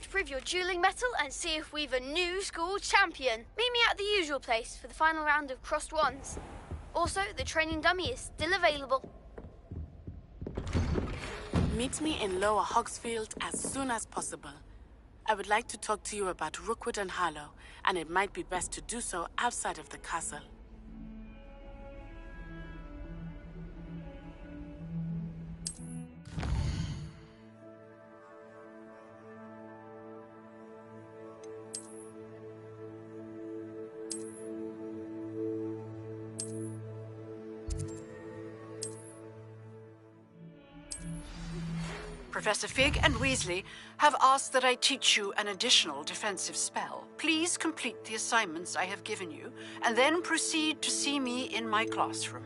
to prove your dueling mettle and see if we've a new school champion. Meet me at the usual place for the final round of crossed wands. Also, the training dummy is still available. Meet me in Lower Hogsfield as soon as possible. I would like to talk to you about Rookwood and Harlow, and it might be best to do so outside of the castle. Professor Fig and Weasley have asked that I teach you an additional defensive spell. Please complete the assignments I have given you, and then proceed to see me in my classroom.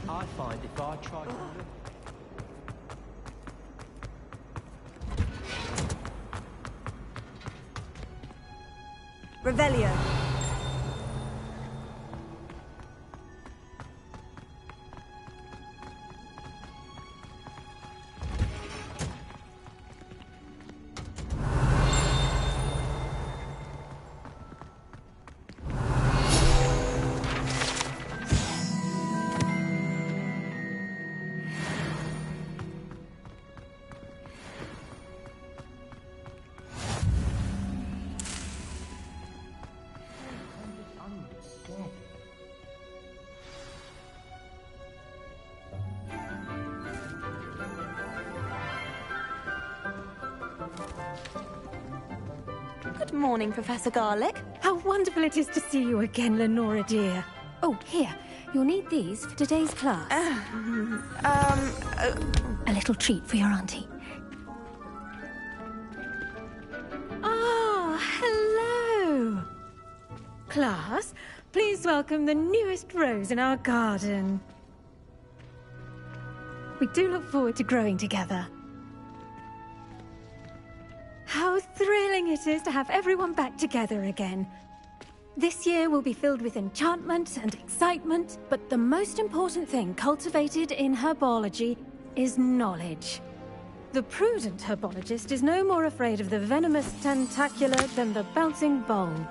I find if I try to look... Revelio. Good morning, Professor Garlick. How wonderful it is to see you again, Lenora dear. Oh, here. You'll need these for today's class. A little treat for your auntie. Ah, hello. Class, please welcome the newest rose in our garden. We do look forward to growing together. How thrilling it is to have everyone back together again. This year will be filled with enchantment and excitement, but the most important thing cultivated in herbology is knowledge. The prudent herbologist is no more afraid of the venomous tentacula than the bouncing bulb.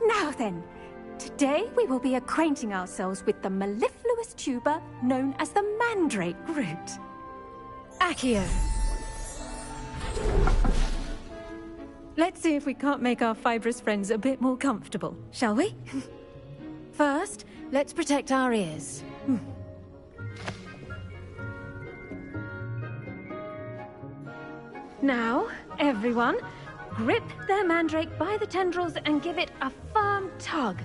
Now then, today we will be acquainting ourselves with the mellifluous tuber known as the mandrake root. Accio. Let's see if we can't make our fibrous friends a bit more comfortable, shall we? First, let's protect our ears. Now, everyone, grip their mandrake by the tendrils and give it a firm tug.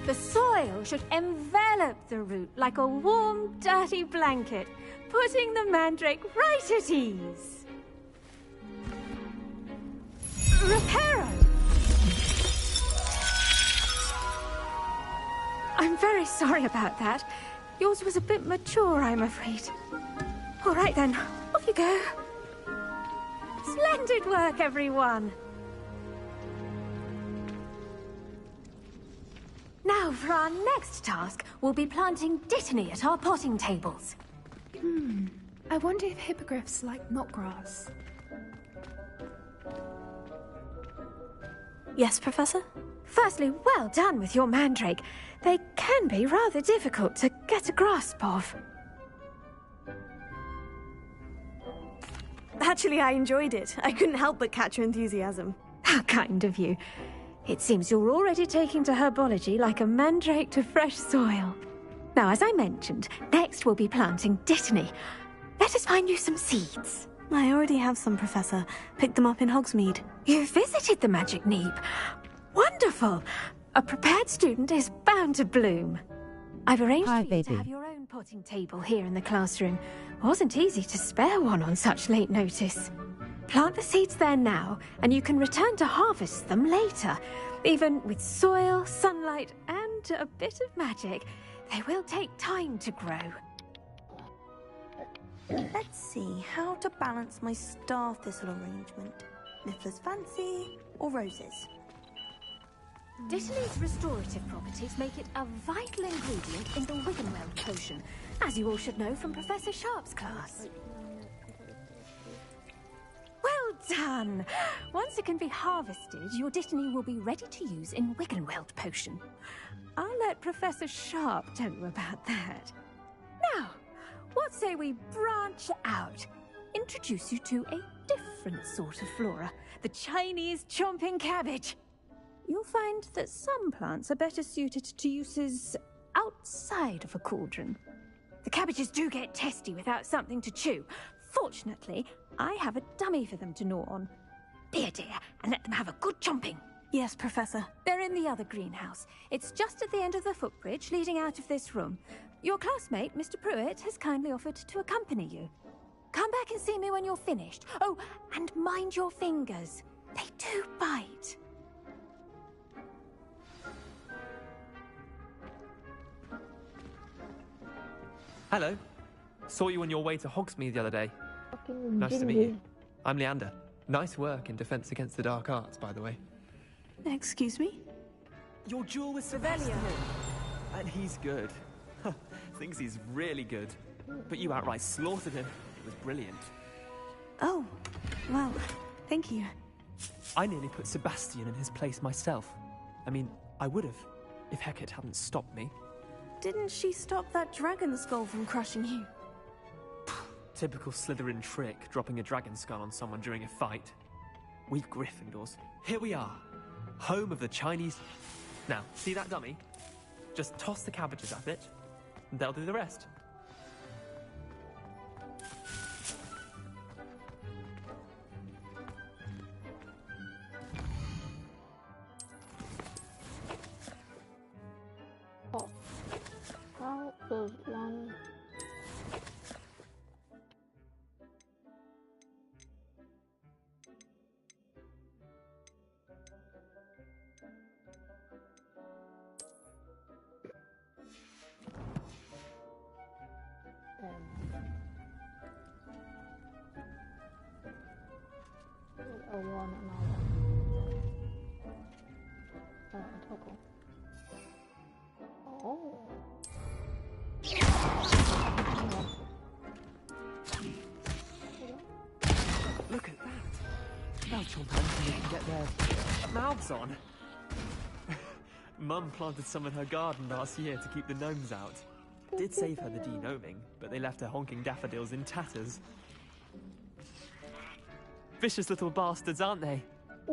The soil should envelop the root like a warm, dirty blanket, putting the mandrake right at ease. Reparo! I'm very sorry about that. Yours was a bit mature, I'm afraid. All right then, off you go. Splendid work, everyone. Now Now, for our next task, we'll be planting dittany at our potting tables. I wonder if hippogriffs like knotgrass. Yes, Professor? Firstly, well done with your mandrake. They can be rather difficult to get a grasp of. Actually, I enjoyed it. I couldn't help but catch your enthusiasm. How kind of you. It seems you're already taking to herbology like a mandrake to fresh soil. Now, as I mentioned, next we'll be planting dittany. Let us find you some seeds. I already have some, Professor. Picked them up in Hogsmeade. You visited the Magic Neep. Wonderful! A prepared student is bound to bloom. I've arranged for you to have your own potting table here in the classroom. Wasn't easy to spare one on such late notice. Plant the seeds there now, and you can return to harvest them later. Even with soil, sunlight, and a bit of magic, they will take time to grow. Let's see how to balance my star thistle arrangement. Niffler's fancy or roses? Dittany's restorative properties make it a vital ingredient in the Wiggenweld potion, as you all should know from Professor Sharp's class. Well done! Once it can be harvested, your dittany will be ready to use in Wiggenweld potion. I'll let Professor Sharp tell you about that. Now, what say we branch out? Introduce you to a different sort of flora, the Chinese chomping cabbage. You'll find that some plants are better suited to uses outside of a cauldron. The cabbages do get testy without something to chew. Fortunately, I have a dummy for them to gnaw on. Be a dear and let them have a good chomping. Yes, Professor. They're in the other greenhouse. It's just at the end of the footbridge leading out of this room. Your classmate, Mr. Pruitt, has kindly offered to accompany you. Come back and see me when you're finished. Oh, and mind your fingers. They do bite. Hello. Saw you on your way to Hogsmeade the other day. Nice to meet you. I'm Leander. Nice work in Defense Against the Dark Arts, by the way. Excuse me? Your duel with Sebastian. And he's good. Thinks he's really good. But you outright slaughtered him. It was brilliant. Oh, well, thank you. I nearly put Sebastian in his place myself. I mean, I would have, if Hecate hadn't stopped me. Didn't she stop that dragon skull from crushing you? Typical Slytherin trick, dropping a dragon skull on someone during a fight. We Gryffindors. Here we are. Home of the Chinese... Now, see that dummy? Just toss the cabbages at it, and they'll do the rest. How does one... a one and toggle. Oh. Look at that. Now chimpanzees can get their mouths on. Mum planted some in her garden last year to keep the gnomes out. Did save her the de-gnoming, but they left her honking daffodils in tatters. Vicious little bastards, aren't they?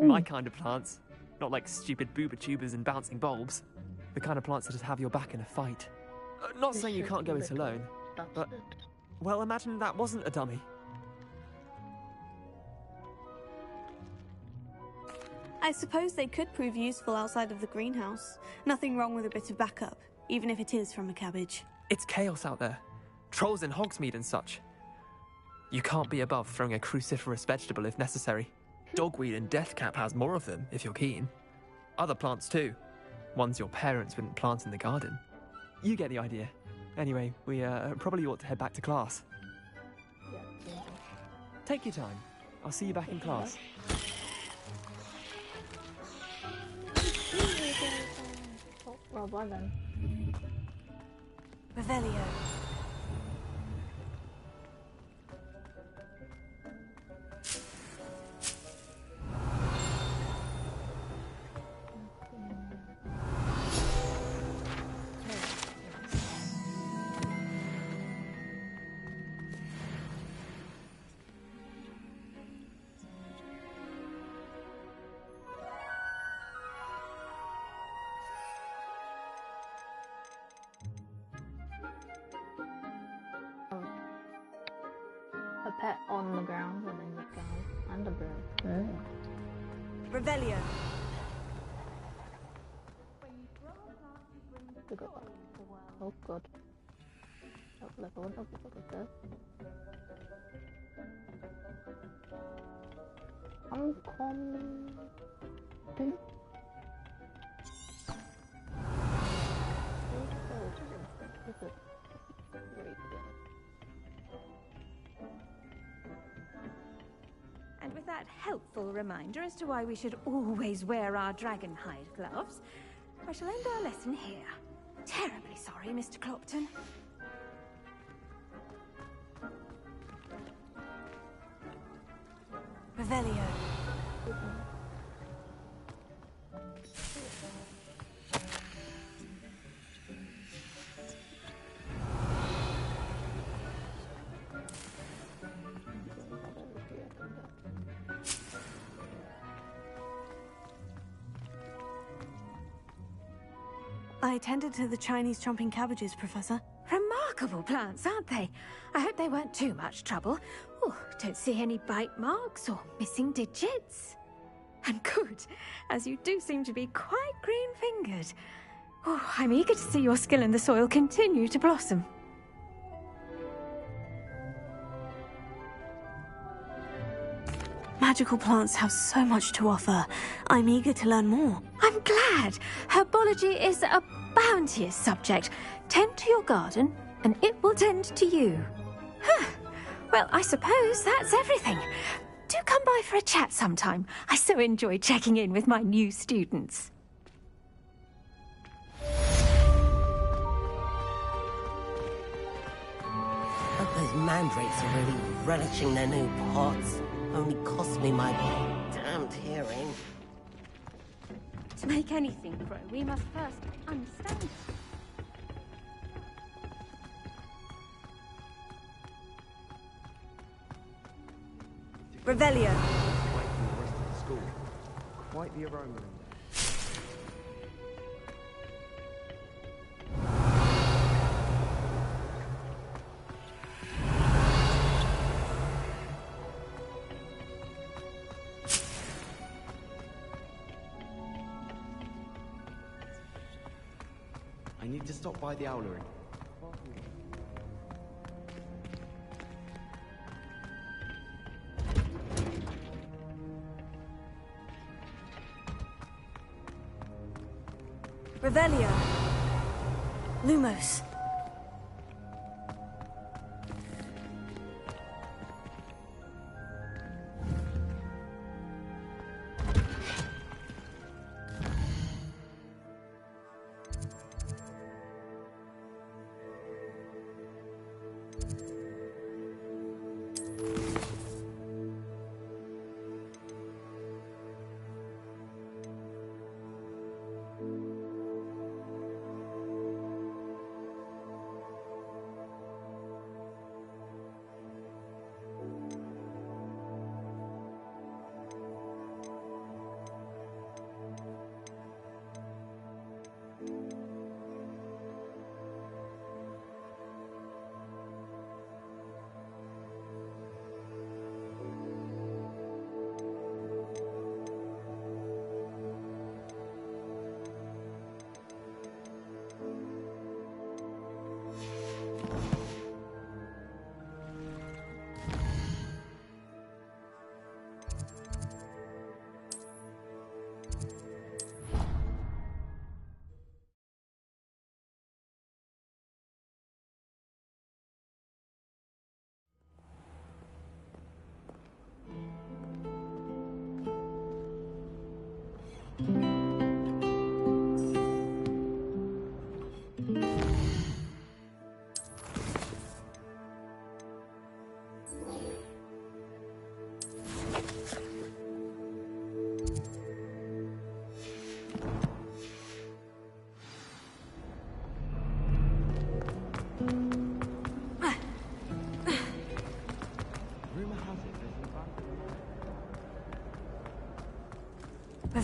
My kind of plants. Not like stupid booba tubers and bouncing bulbs. The kind of plants that just have your back in a fight. Not saying you can't go it alone, but... Well, imagine that wasn't a dummy. I suppose they could prove useful outside of the greenhouse. Nothing wrong with a bit of backup, even if it is from a cabbage. It's chaos out there. Trolls in Hogsmeade and such. You can't be above throwing a cruciferous vegetable if necessary. Dogweed and deathcap has more of them, if you're keen. Other plants too. Ones your parents wouldn't plant in the garden. You get the idea. Anyway, we probably ought to head back to class. Take your time. I'll see you back in class. Oh, Oh, bye then. Revelio. A pet on the ground and in the sky and a bird. Revelio. We got that. Oh god. Oh, level 1 of the book of this. Uncommon. And with that helpful reminder as to why we should always wear our dragon hide gloves, I shall end our lesson here. Terribly sorry, Mr. Clopton. Revelio. I attended to the Chinese chomping cabbages, Professor. Remarkable plants, aren't they? I hope they weren't too much trouble. Oh, don't see any bite marks or missing digits. And good, as you do seem to be quite green-fingered. Oh, I'm eager to see your skill in the soil continue to blossom. Magical plants have so much to offer. I'm eager to learn more. I'm glad. Herbology is a bounteous subject. Tend to your garden, and it will tend to you. Huh. Well, I suppose that's everything. Do come by for a chat sometime. I so enjoy checking in with my new students. Hope those mandrakes are really relishing their new pots. Only cost me my damned hearing. To make anything grow, we must first understand it. Revelio. Quite the aroma in there. I need to stop by the owlery. Revelio. Lumos.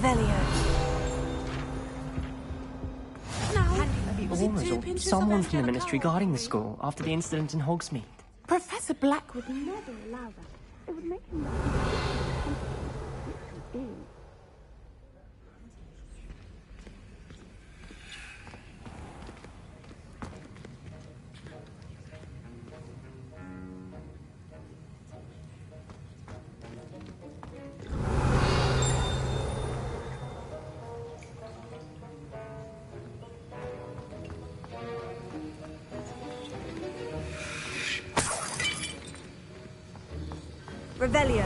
Revelio. Someone from the Ministry guarding the school after the incident in Hogsmeade. Professor Black would never allow that. It would make him... Revelio.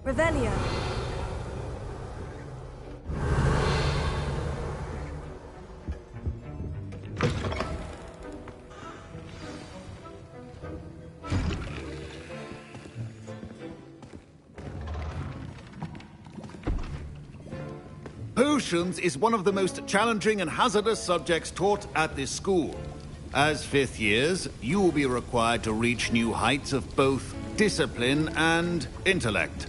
Revelio. Potions is one of the most challenging and hazardous subjects taught at this school. As fifth years, you will be required to reach new heights of both discipline and intellect.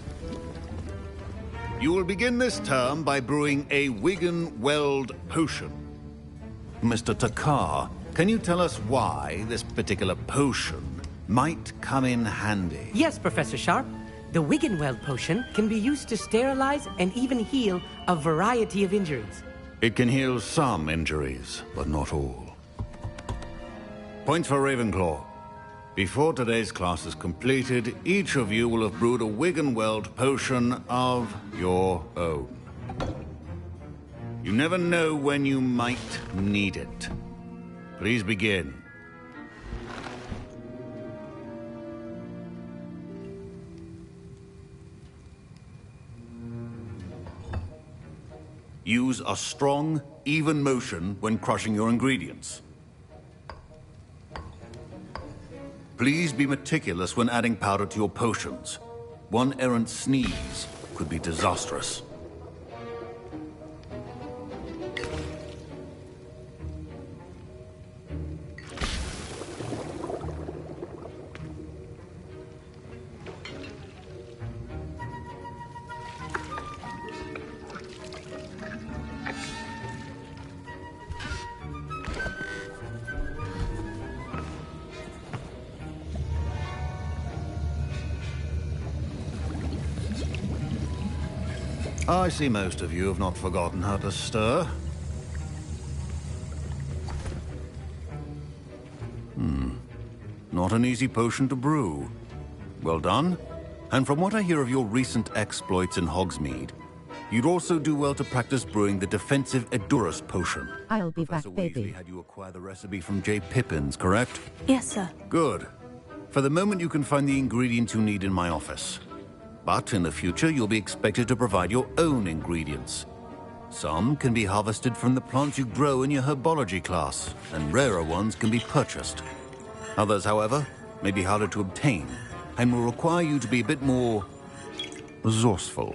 You will begin this term by brewing a Wigan-Weld potion. Mr. Takar, can you tell us why this particular potion might come in handy? Yes, Professor Sharp. The Wigan-Weld potion can be used to sterilize and even heal a variety of injuries. It can heal some injuries, but not all. Points for Ravenclaw. Before today's class is completed, each of you will have brewed a Wigan-Weld potion of your own. You never know when you might need it. Please begin. Use a strong, even motion when crushing your ingredients. Please be meticulous when adding powder to your potions. One errant sneeze could be disastrous. I see most of you have not forgotten how to stir. Not an easy potion to brew. Well done. And from what I hear of your recent exploits in Hogsmeade, you'd also do well to practice brewing the defensive Edurus potion. I'll be Professor back, baby. Weasley had you acquire the recipe from J. Pippins, correct? Yes, sir. Good. For the moment, you can find the ingredients you need in my office. But in the future, you'll be expected to provide your own ingredients. Some can be harvested from the plants you grow in your herbology class, and rarer ones can be purchased. Others, however, may be harder to obtain, and will require you to be a bit more resourceful.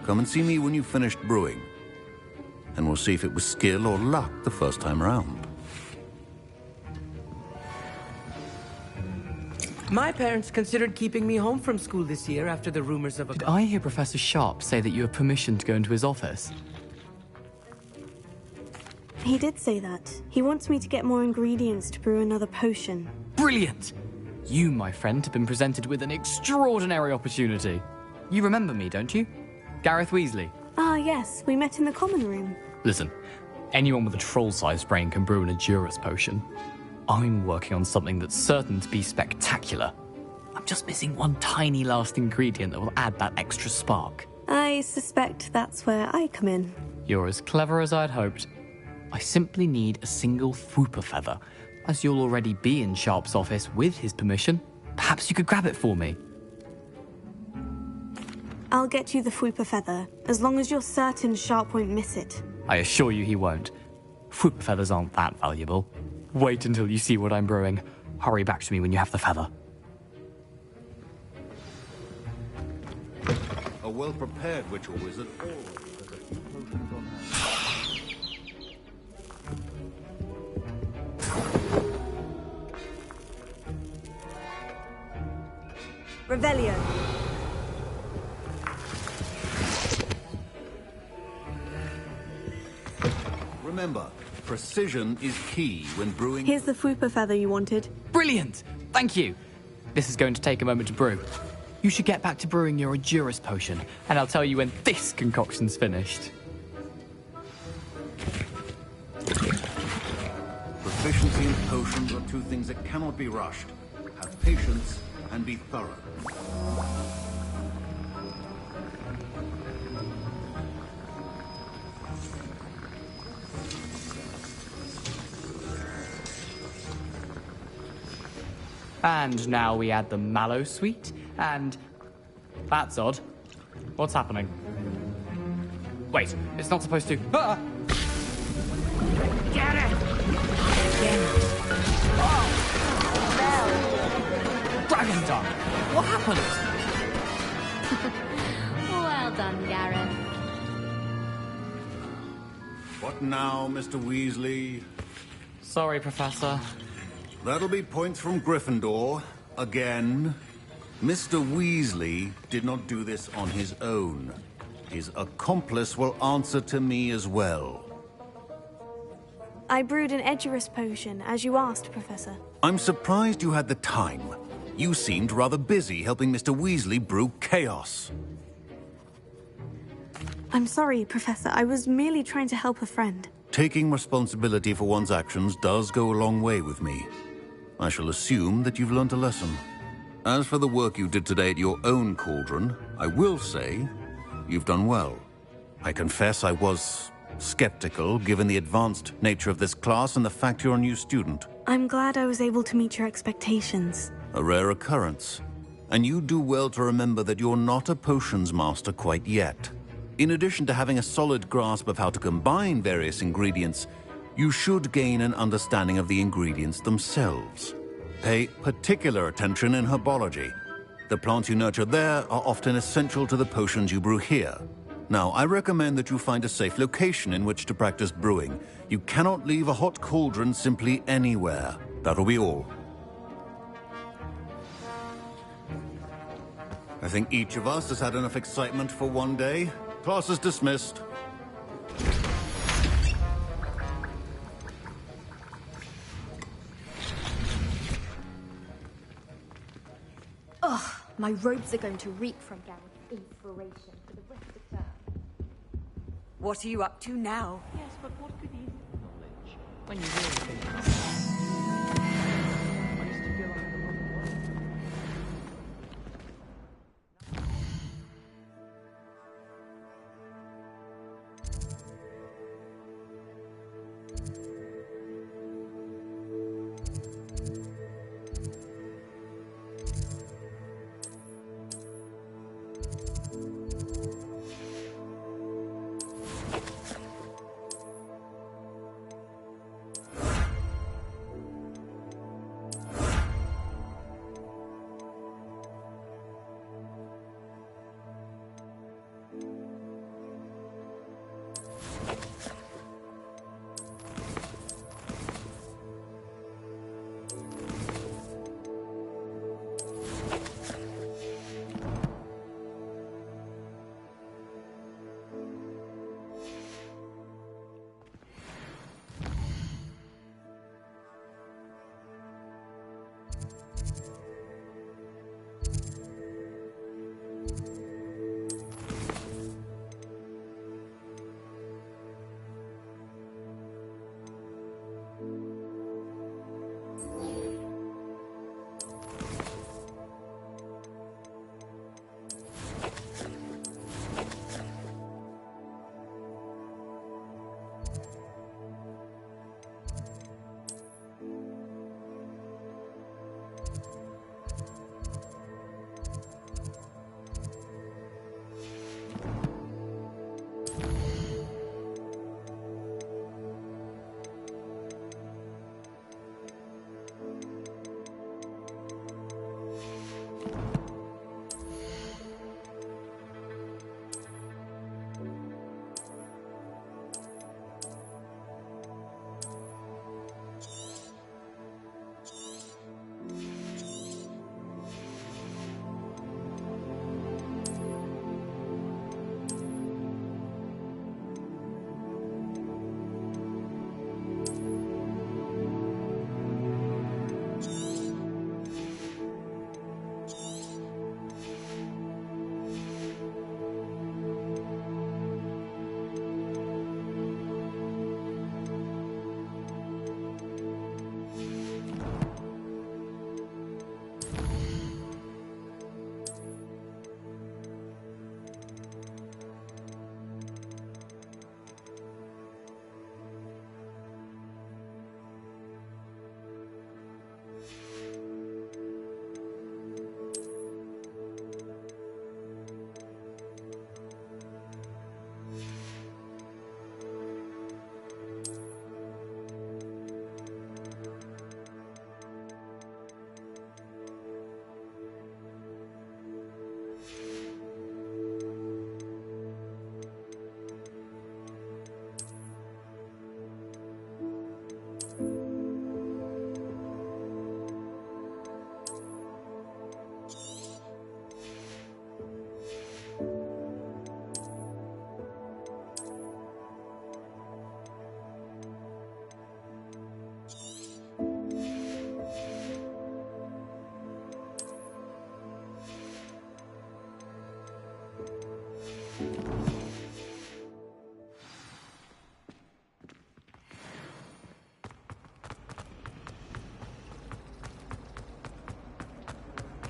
Come and see me when you've finished brewing, and we'll see if it was skill or luck the first time around. My parents considered keeping me home from school this year after the rumors of a... Did I hear Professor Sharp say that you have permission to go into his office? He did say that. He wants me to get more ingredients to brew another potion. Brilliant! You, my friend, have been presented with an extraordinary opportunity. You remember me, don't you? Gareth Weasley. Ah, yes. We met in the common room. Listen, anyone with a troll-sized brain can brew an Edurus potion. I'm working on something that's certain to be spectacular. I'm just missing one tiny last ingredient that will add that extra spark. I suspect that's where I come in. You're as clever as I'd hoped. I simply need a single Fwooper feather. As you'll already be in Sharp's office with his permission, perhaps you could grab it for me. I'll get you the Fwooper feather, as long as you're certain Sharp won't miss it. I assure you he won't. Fwooper feathers aren't that valuable. Wait until you see what I'm brewing. Hurry back to me when you have the feather. A well-prepared witch or wizard always has a few potions on hand. Revelio. Remember, precision is key when brewing. Here's the Fwooper feather you wanted. Brilliant! Thank you! This is going to take a moment to brew. You should get back to brewing your Endurus potion, and I'll tell you when this concoction's finished. Proficiency and potions are two things that cannot be rushed. Have patience and be thorough. And now we add the mallow sweet, and... That's odd. What's happening? Wait, it's not supposed to... Ah! Get it! Dragon Dung! What happened? Well done, Gareth. What now, Mr. Weasley? Sorry, Professor. That'll be points from Gryffindor. Again. Mr. Weasley did not do this on his own. His accomplice will answer to me as well. I brewed an Edurus potion, as you asked, Professor. I'm surprised you had the time. You seemed rather busy helping Mr. Weasley brew chaos. I'm sorry, Professor. I was merely trying to help a friend. Taking responsibility for one's actions does go a long way with me. I shall assume that you've learnt a lesson. As for the work you did today at your own cauldron, I will say you've done well. I confess I was skeptical, given the advanced nature of this class and the fact you're a new student. I'm glad I was able to meet your expectations. A rare occurrence. And you do well to remember that you're not a potions master quite yet. In addition to having a solid grasp of how to combine various ingredients, you should gain an understanding of the ingredients themselves. Pay particular attention in herbology. The plants you nurture there are often essential to the potions you brew here. Now, I recommend that you find a safe location in which to practice brewing. You cannot leave a hot cauldron simply anywhere. That'll be all. I think each of us has had enough excitement for one day. Class is dismissed. Ugh, my robes are going to reek from Gareth's inspiration for the rest of the term. What are you up to now? Yes, but what could you knowledge when you really think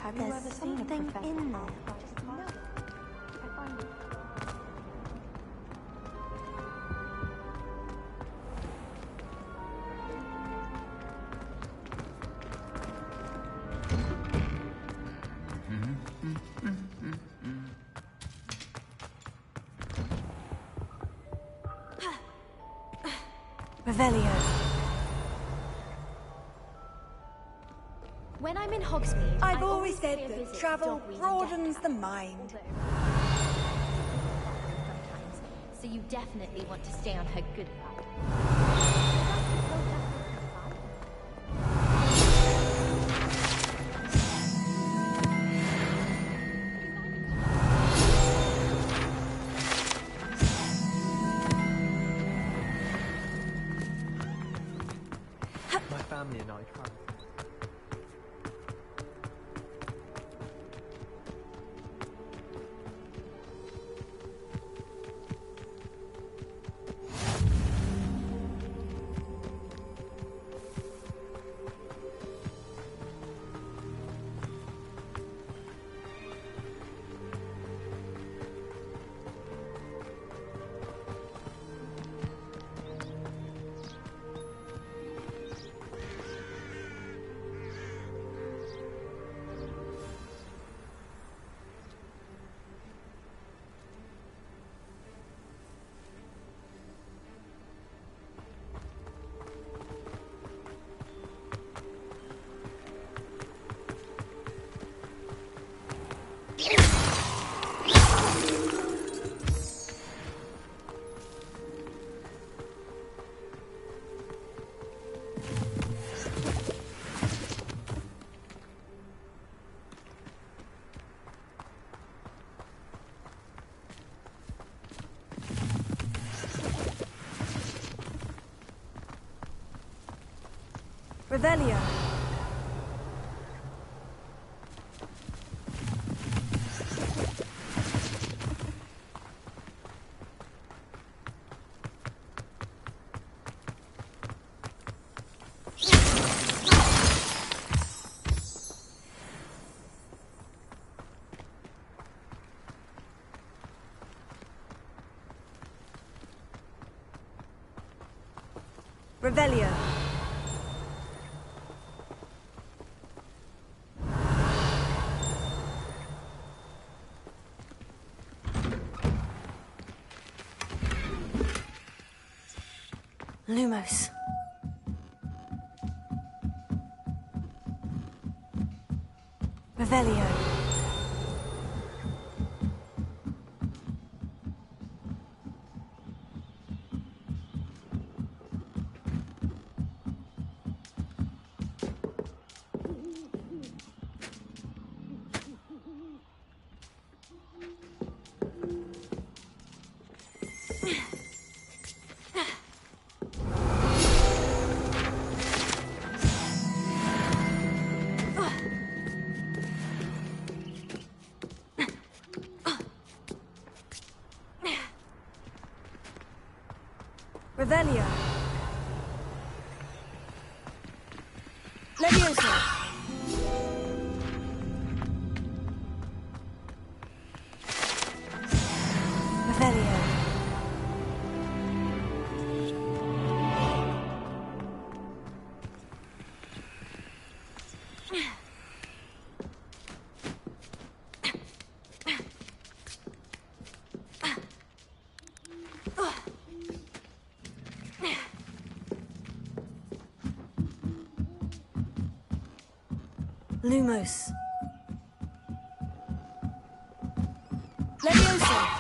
Have you ever seen a professor? In there. Revelio. When I'm in Hogsmeade, I've I always pay said a that visit to travel Dogweed and broadens Deathcap. the mind. So you definitely want to stay on her good side. My family and I travel. Revelio. Revelio. Lumos. Revelio. Revelio. Leviosa. Revelio. Lumos. Leviosa.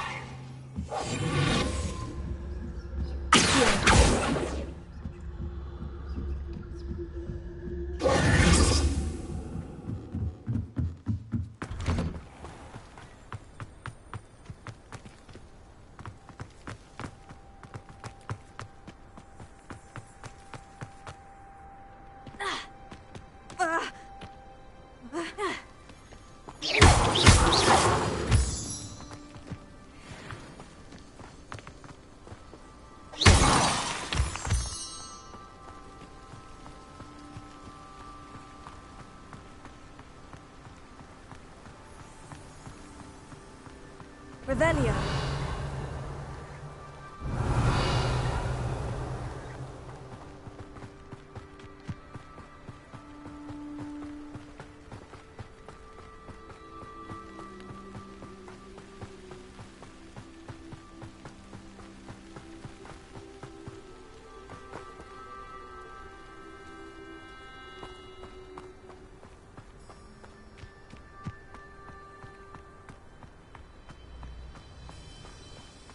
Revelio.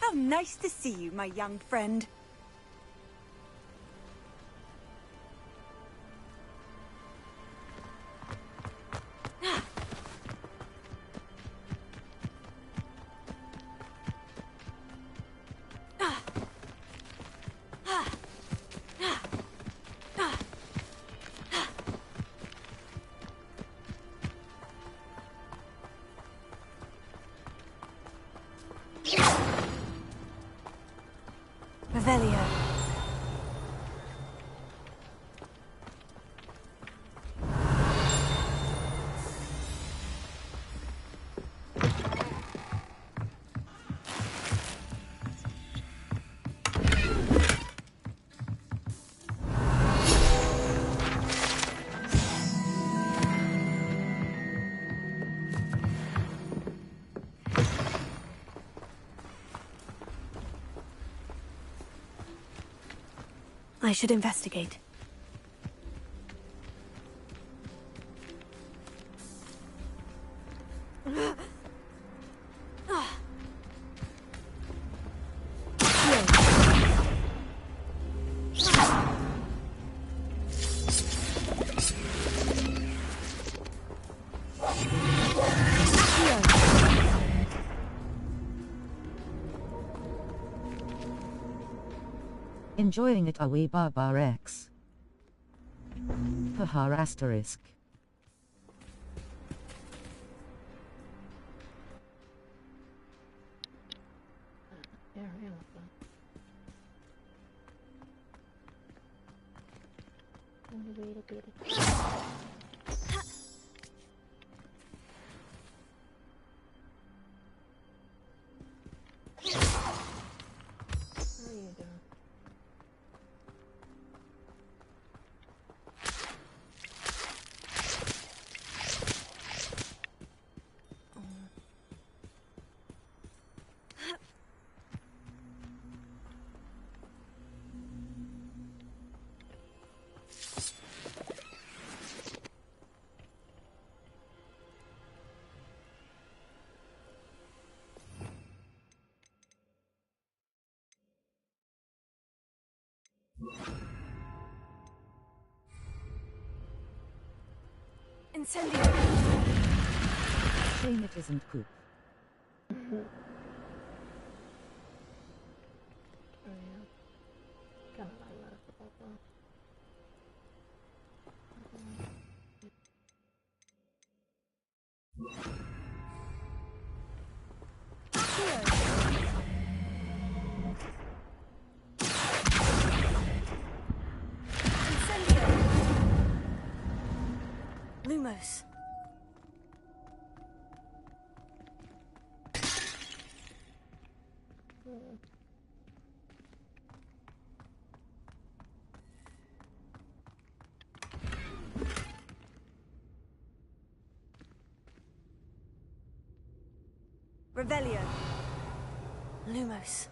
How nice to see you, my young friend. Revelio. I should investigate. Enjoying it, are we, Barbar X? Haha, asterisk. Incendio. Shame it isn't poop. Lumos. Revelio. Lumos.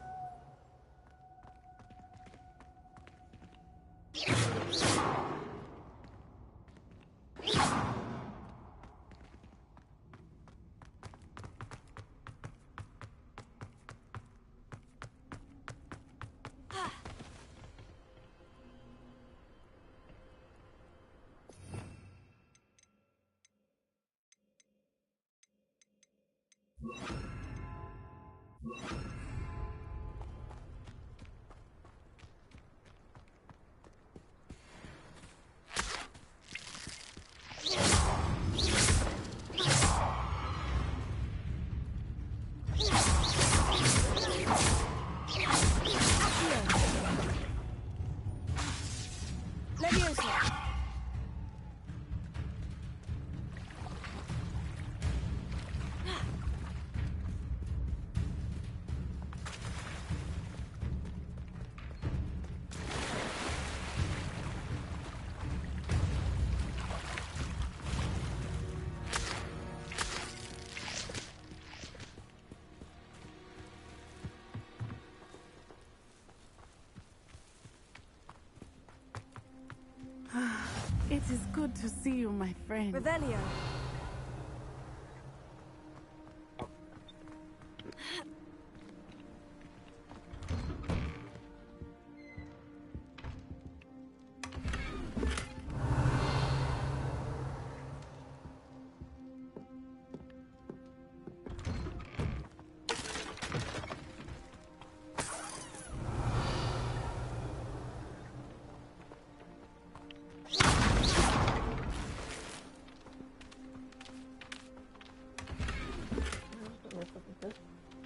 It is good to see you, my friend. Revelio.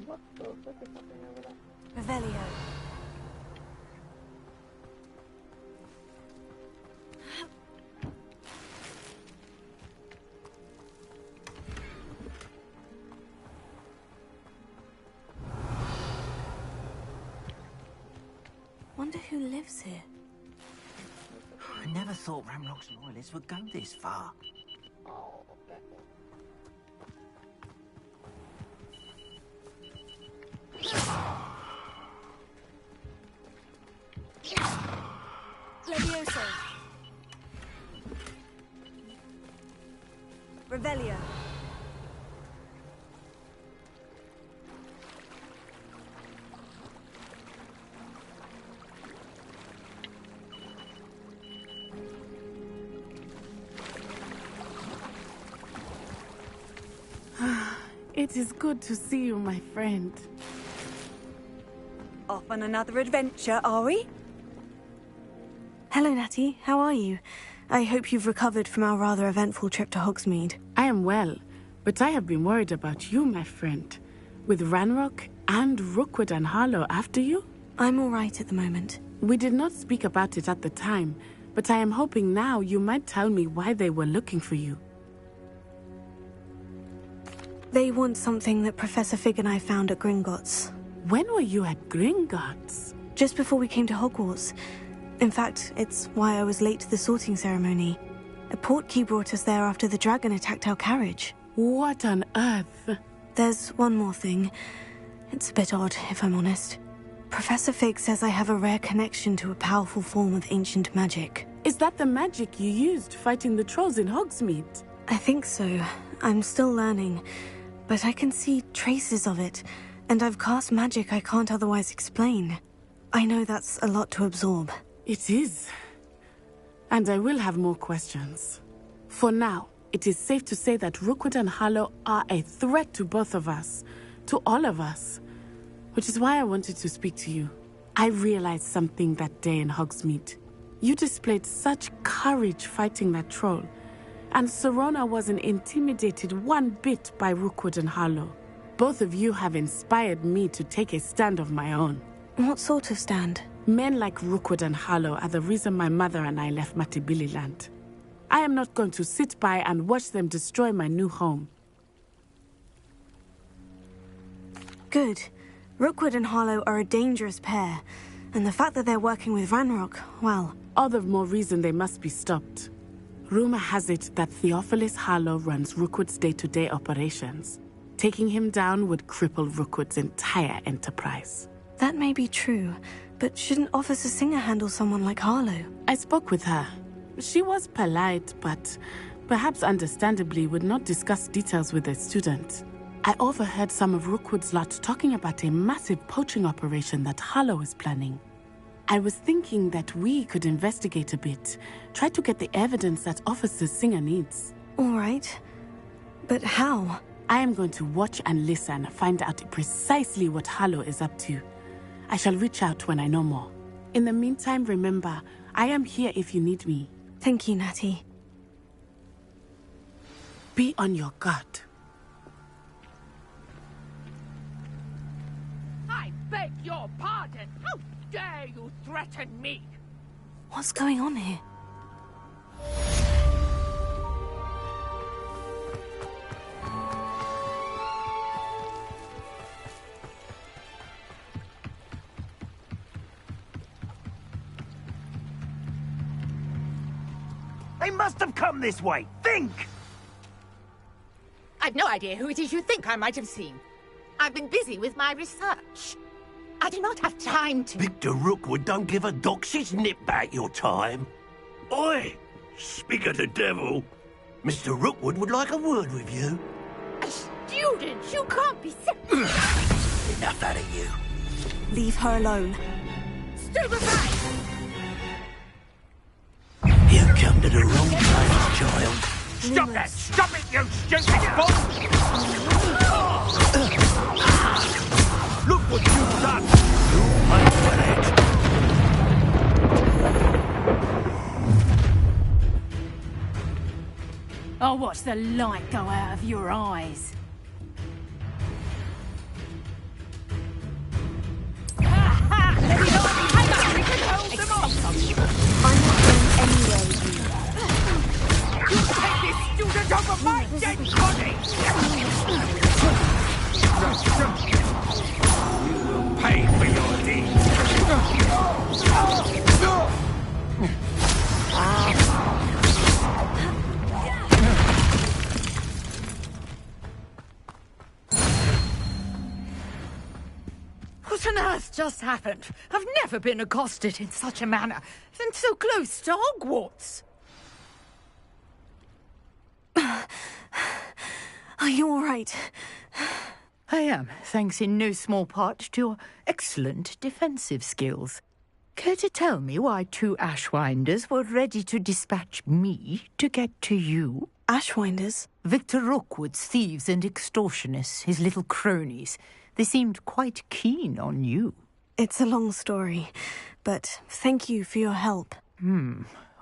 What the fuck is happening over there? Revelio. Wonder who lives here. I never thought Ramrock's loyalists would go this far. Oh, okay. Levioso. Revelio. It is good to see you, my friend. Off on another adventure, are we? Hello, Natty. How are you? I hope you've recovered from our rather eventful trip to Hogsmeade. I am well, but I have been worried about you, my friend. With Ranrock and Rookwood and Harlow after you? I'm all right at the moment. We did not speak about it at the time, but I am hoping now you might tell me why they were looking for you. They want something that Professor Fig and I found at Gringotts. When were you at Gringotts? Just before we came to Hogwarts. In fact, it's why I was late to the sorting ceremony. A portkey brought us there after the dragon attacked our carriage. What on earth? There's one more thing. It's a bit odd, if I'm honest. Professor Fig says I have a rare connection to a powerful form of ancient magic. Is that the magic you used fighting the trolls in Hogsmeade? I think so. I'm still learning, but I can see traces of it, and I've cast magic I can't otherwise explain. I know that's a lot to absorb. It is. And I will have more questions. For now, it is safe to say that Rookwood and Harlow are a threat to both of us, to all of us. Which is why I wanted to speak to you. I realized something that day in Hogsmeade. You displayed such courage fighting that troll, and Serona wasn't intimidated one bit by Rookwood and Harlow. Both of you have inspired me to take a stand of my own. What sort of stand? Men like Rookwood and Harlow are the reason my mother and I left Matibili land. I am not going to sit by and watch them destroy my new home. Good. Rookwood and Harlow are a dangerous pair, and the fact that they're working with Ranrock, well... All the more reason they must be stopped. Rumor has it that Theophilus Harlow runs Rookwood's day-to-day operations. Taking him down would cripple Rookwood's entire enterprise. That may be true, but shouldn't Officer Singer handle someone like Harlow? I spoke with her. She was polite, but perhaps understandably would not discuss details with a student. I overheard some of Rookwood's lot talking about a massive poaching operation that Harlow is planning. I was thinking that we could investigate a bit, try to get the evidence that Officer Singer needs. All right. But how? I am going to watch and listen, find out precisely what Harlow is up to. I shall reach out when I know more. In the meantime, remember, I am here if you need me. Thank you, Natty. Be on your guard. I beg your pardon. How dare you threaten me? What's going on here? They must have come this way. Think! I've no idea who it is you think I might have seen. I've been busy with my research. I do not have time to... Victor Rookwood don't give a doxy's nip back your time. Oi! Speak of the devil. Mr. Rookwood would like a word with you. A student? You can't be Enough out of you. Leave her alone. Stupefy! You come to the wrong place, child. Stop that! Stop it, you stupid fool! Look what you've done! You pay for it. I'll watch the light go out of your eyes. You take this student off of my dead body! You will pay for your deeds. What on earth just happened? I've never been accosted in such a manner, and so close to Hogwarts. Are you all right? I am, thanks in no small part to your excellent defensive skills. Care to tell me why 2 Ashwinders were ready to dispatch me to get to you? Ashwinders? Victor Rookwood's thieves and extortionists, his little cronies. They seemed quite keen on you. It's a long story, but thank you for your help.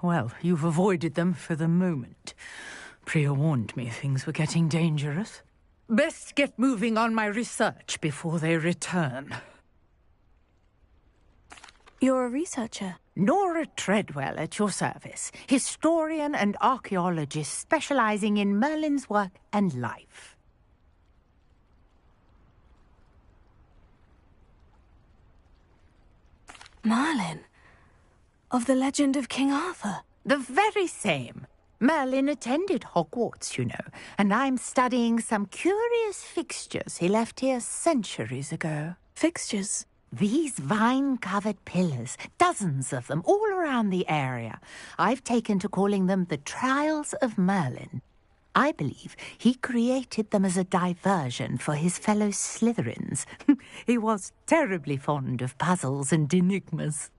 Well, you've avoided them for the moment. Priya warned me things were getting dangerous. Best get moving on my research before they return. You're a researcher? Nora Treadwell at your service, historian and archaeologist specializing in Merlin's work and life. Merlin? Of the legend of King Arthur? The very same. Merlin attended Hogwarts, you know, and I'm studying some curious fixtures he left here centuries ago. Fixtures? These vine-covered pillars, dozens of them, all around the area. I've taken to calling them the Trials of Merlin. I believe he created them as a diversion for his fellow Slytherins. He was terribly fond of puzzles and enigmas.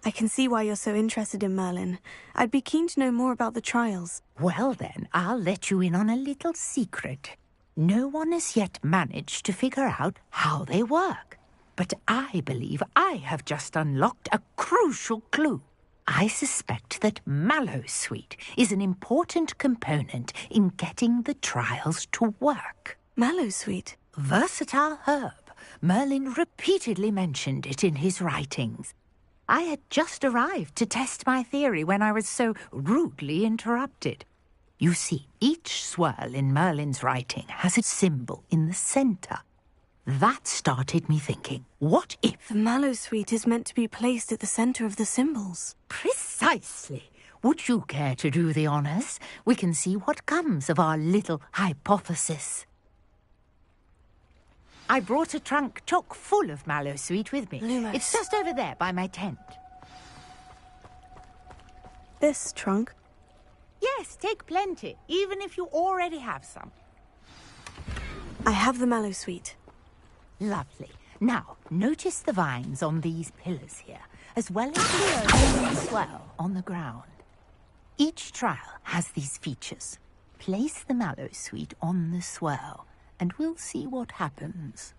I can see why you're so interested in Merlin. I'd be keen to know more about the trials. Well then, I'll let you in on a little secret. No one has yet managed to figure out how they work. But I believe I have just unlocked a crucial clue. I suspect that Mallowsweet is an important component in getting the trials to work. Mallowsweet? Versatile herb. Merlin repeatedly mentioned it in his writings. I had just arrived to test my theory when I was so rudely interrupted. You see, each swirl in Merlin's writing has a symbol in the centre. That started me thinking, what if... The Mallowsweet is meant to be placed at the centre of the symbols. Precisely. Would you care to do the honours? We can see what comes of our little hypothesis. I brought a trunk chock full of Mallowsweet with me. Lumos. It's just over there by my tent. This trunk? Yes, take plenty, even if you already have some. I have the Mallowsweet. Lovely. Now, notice the vines on these pillars here, as well as the open swell on the ground. Each trial has these features. Place the Mallowsweet on the swell, and we'll see what happens.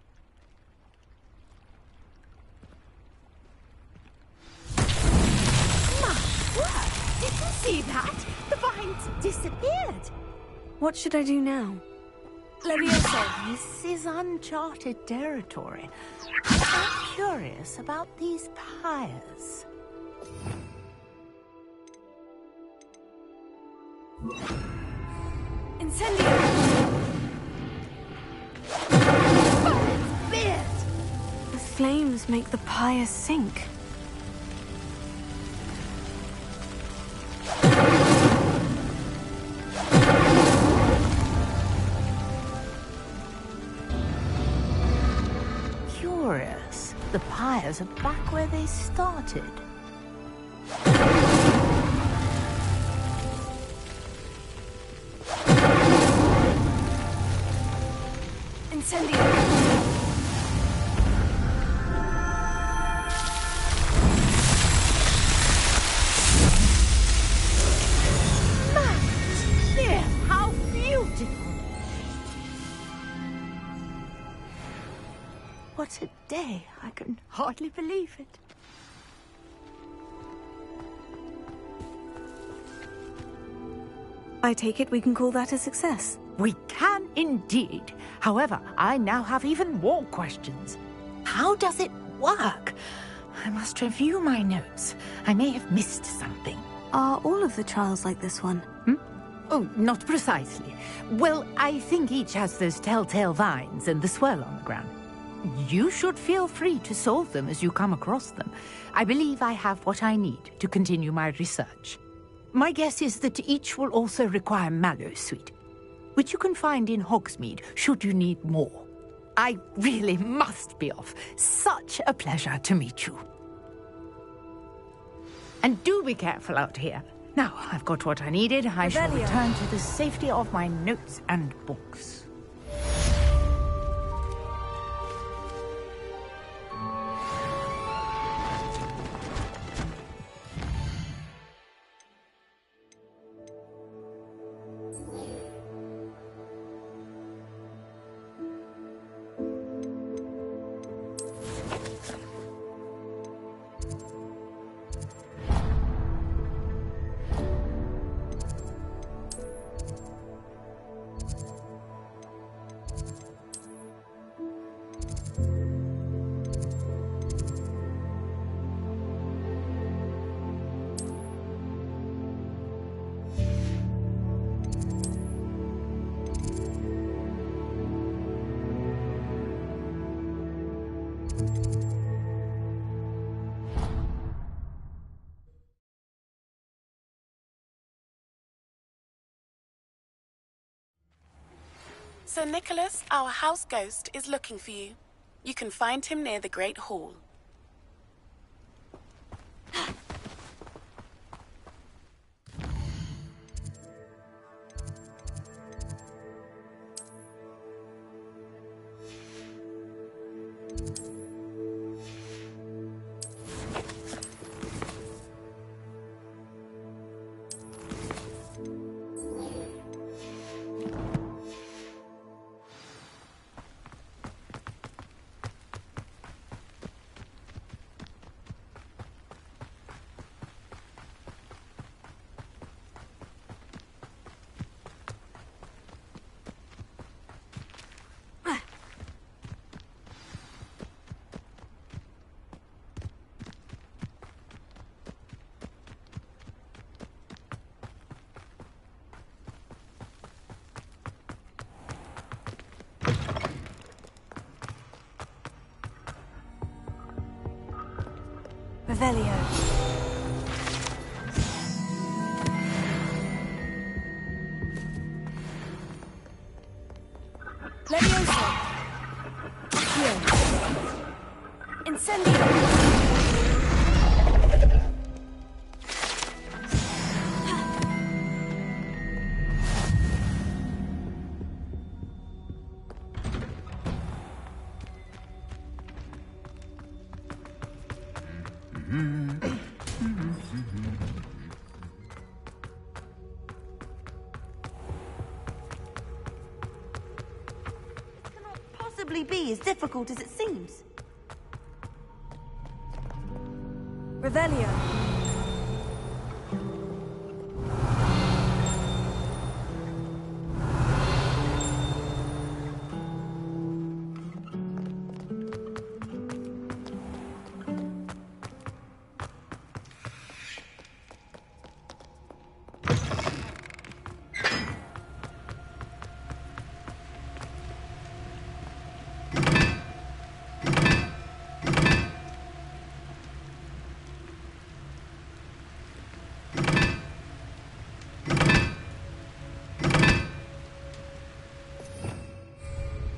My word! Did you see that? The vines disappeared. What should I do now? Leviosa, this is uncharted territory. I'm curious about these pyres. Incendio! The flames make the pyre sink. Curious. The pyre fires are back where they started. Incendio! Dear, how beautiful! What a day! I can hardly believe it. I take it we can call that a success. We can indeed. However, I now have even more questions. How does it work? I must review my notes. I may have missed something. Are all of the trials like this one? Oh, not precisely. Well, I think each has those telltale vines and the swirl on the ground. You should feel free to solve them as you come across them. I believe I have what I need to continue my research. My guess is that each will also require Mallowsweet, which you can find in Hogsmeade should you need more. I really must be off. Such a pleasure to meet you. And do be careful out here. Now, I've got what I needed. I shall return to the safety of my notes and books. Sir Nicholas, our house ghost, is looking for you. You can find him near the Great Hall. Revelio. Levioso. Here. Incendio. Possibly be as difficult as it seems. Revelio.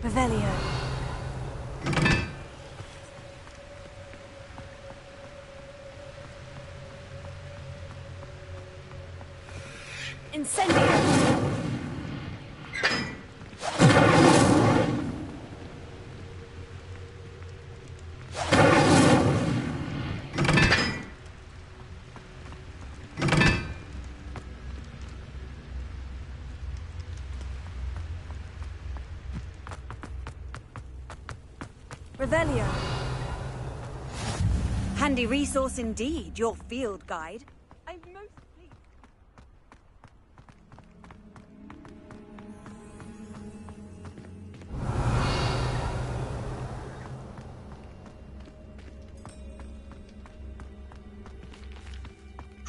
Revelio. Incendio! Revelio. Handy resource indeed, your field guide. I'm most pleased.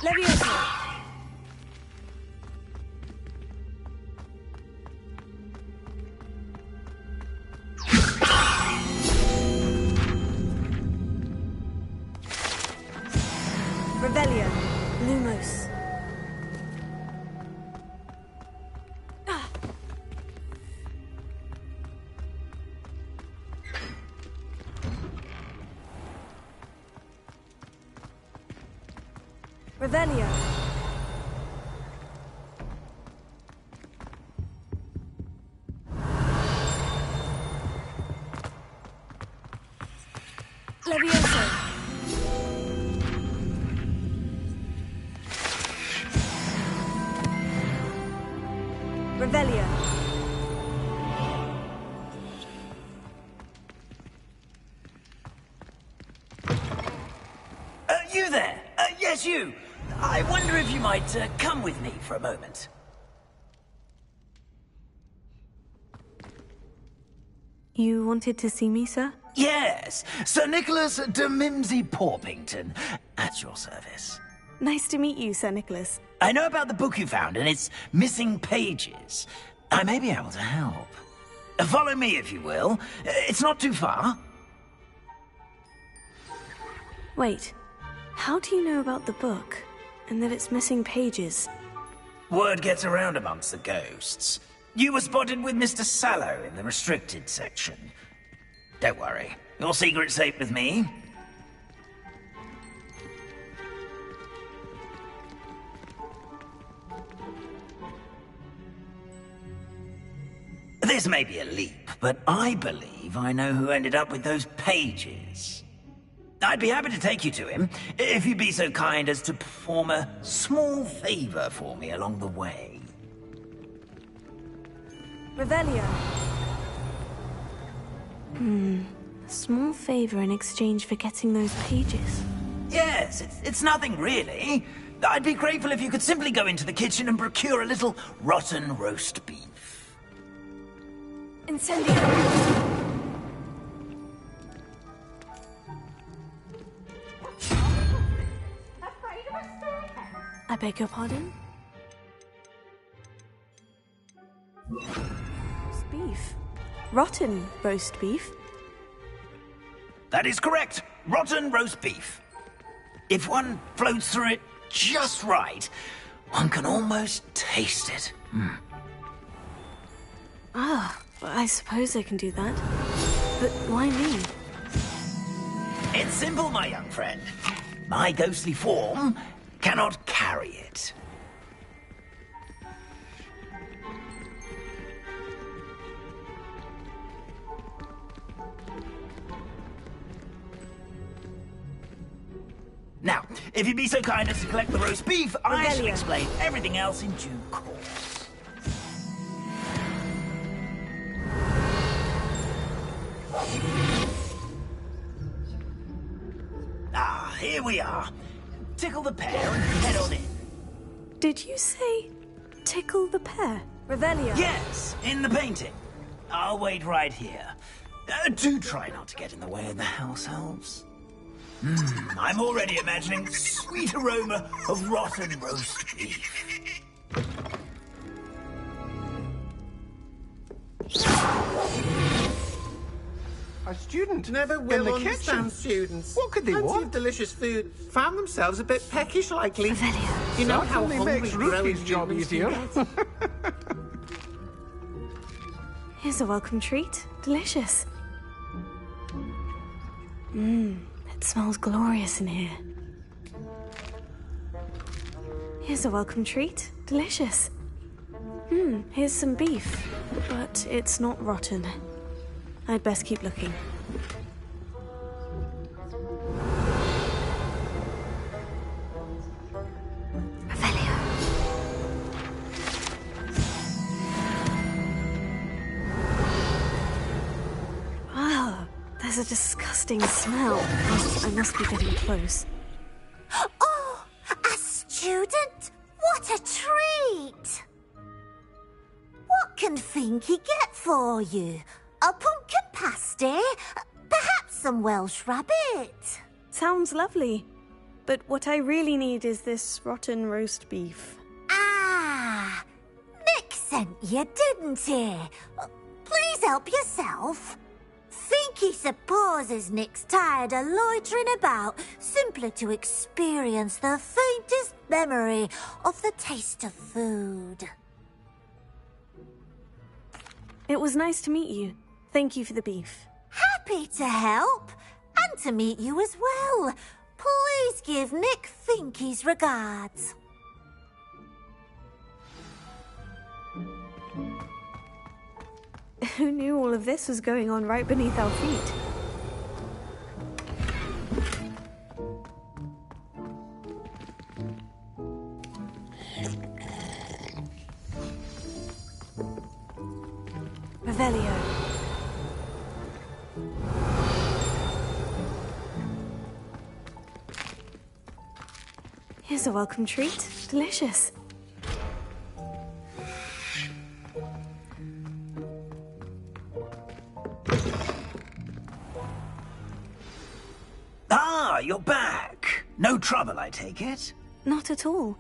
Leviosa. Revelio. Lumos. Revelio. Levioso. Revelio. You there? Yes, you. I wonder if you might come with me for a moment. You wanted to see me, sir? Yes, Sir Nicholas de Mimsy Porpington, at your service. Nice to meet you, Sir Nicholas. I know about the book you found and its missing pages. I may be able to help. Follow me, if you will. It's not too far. Wait, how do you know about the book? And that it's missing pages? Word gets around amongst the ghosts. You were spotted with Mr. Sallow in the restricted section. Don't worry, your secret's safe with me. This may be a leap, but I believe I know who ended up with those pages. I'd be happy to take you to him, if you'd be so kind as to perform a small favor for me along the way. Revelio. A small favor in exchange for getting those pages. Yes, it's nothing really. I'd be grateful if you could simply go into the kitchen and procure a little rotten roast beef. Incendio. I beg your pardon? Roast beef. Rotten roast beef? That is correct. Rotten roast beef. If one floats through it just right, one can almost taste it. Ah, I suppose I can do that. But why me? It's simple, my young friend. My ghostly form cannot carry it. Now, if you'd be so kind as to collect the roast beef, I shall explain everything else in due course. Ah, here we are. Tickle the pear and head on in. Did you say tickle the pear? Revelio. Yes, in the painting. I'll wait right here. Do try not to get in the way of the house elves. I'm already imagining the sweet aroma of rotten roast beef. A student never will understand students. What could they want? Of delicious food found themselves a bit peckish lately. You know how hungry makes Ruthie's job easier. Here's a welcome treat. Delicious. It smells glorious in here. Here's a welcome treat. Delicious. Here's some beef, but it's not rotten. I'd best keep looking. There's a disgusting smell. I must be getting close. Oh, a student? What a treat! What can Finky get for you? A pumpkin pasty? Perhaps some Welsh rabbit? Sounds lovely. But what I really need is this rotten roast beef. Ah, Nick sent you, didn't he? Please help yourself. Finky supposes Nick's tired of loitering about, simply to experience the faintest memory of the taste of food. It was nice to meet you. Thank you for the beef. Happy to help, and to meet you as well. Please give Nick Finky's regards. Who knew all of this was going on right beneath our feet? Revelio. Here's a welcome treat. Delicious. Ah, you're back. No trouble, I take it? Not at all.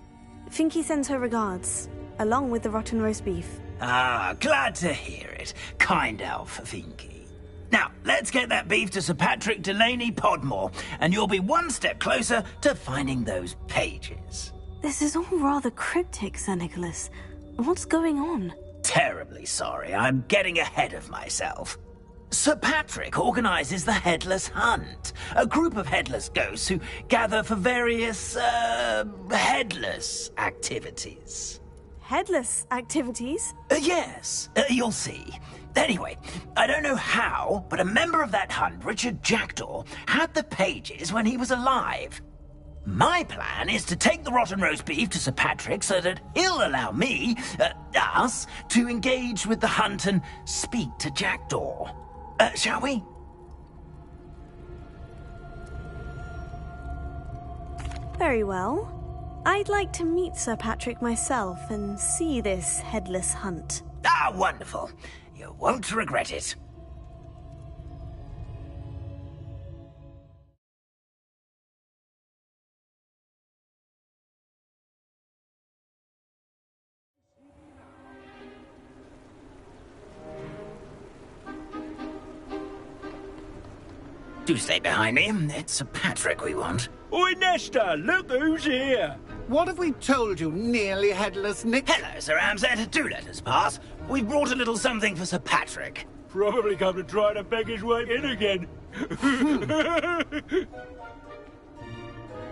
Finky sends her regards, along with the rotten roast beef. Ah, glad to hear it. Kind elf, Finky. Now, let's get that beef to Sir Patrick Delaney Podmore, and you'll be one step closer to finding those pages. This is all rather cryptic, Sir Nicholas. What's going on? Terribly sorry, I'm getting ahead of myself. Sir Patrick organises the Headless Hunt, a group of headless ghosts who gather for various, headless activities. Headless activities? Yes, you'll see. Anyway, I don't know how, but a member of that hunt, Richard Jackdaw, had the pages when he was alive. My plan is to take the rotten roast beef to Sir Patrick so that he'll allow me, us, to engage with the hunt and speak to Jackdaw. Shall we? Very well. I'd like to meet Sir Patrick myself and see this headless hunt. Ah, wonderful. You won't regret it. Do stay behind me. It's Sir Patrick we want. Oi, Nesta, look who's here. What have we told you, nearly headless Nick? Hello, Sir Ramsed. Do let us pass. We've brought a little something for Sir Patrick. Probably come to try to beg his way in again.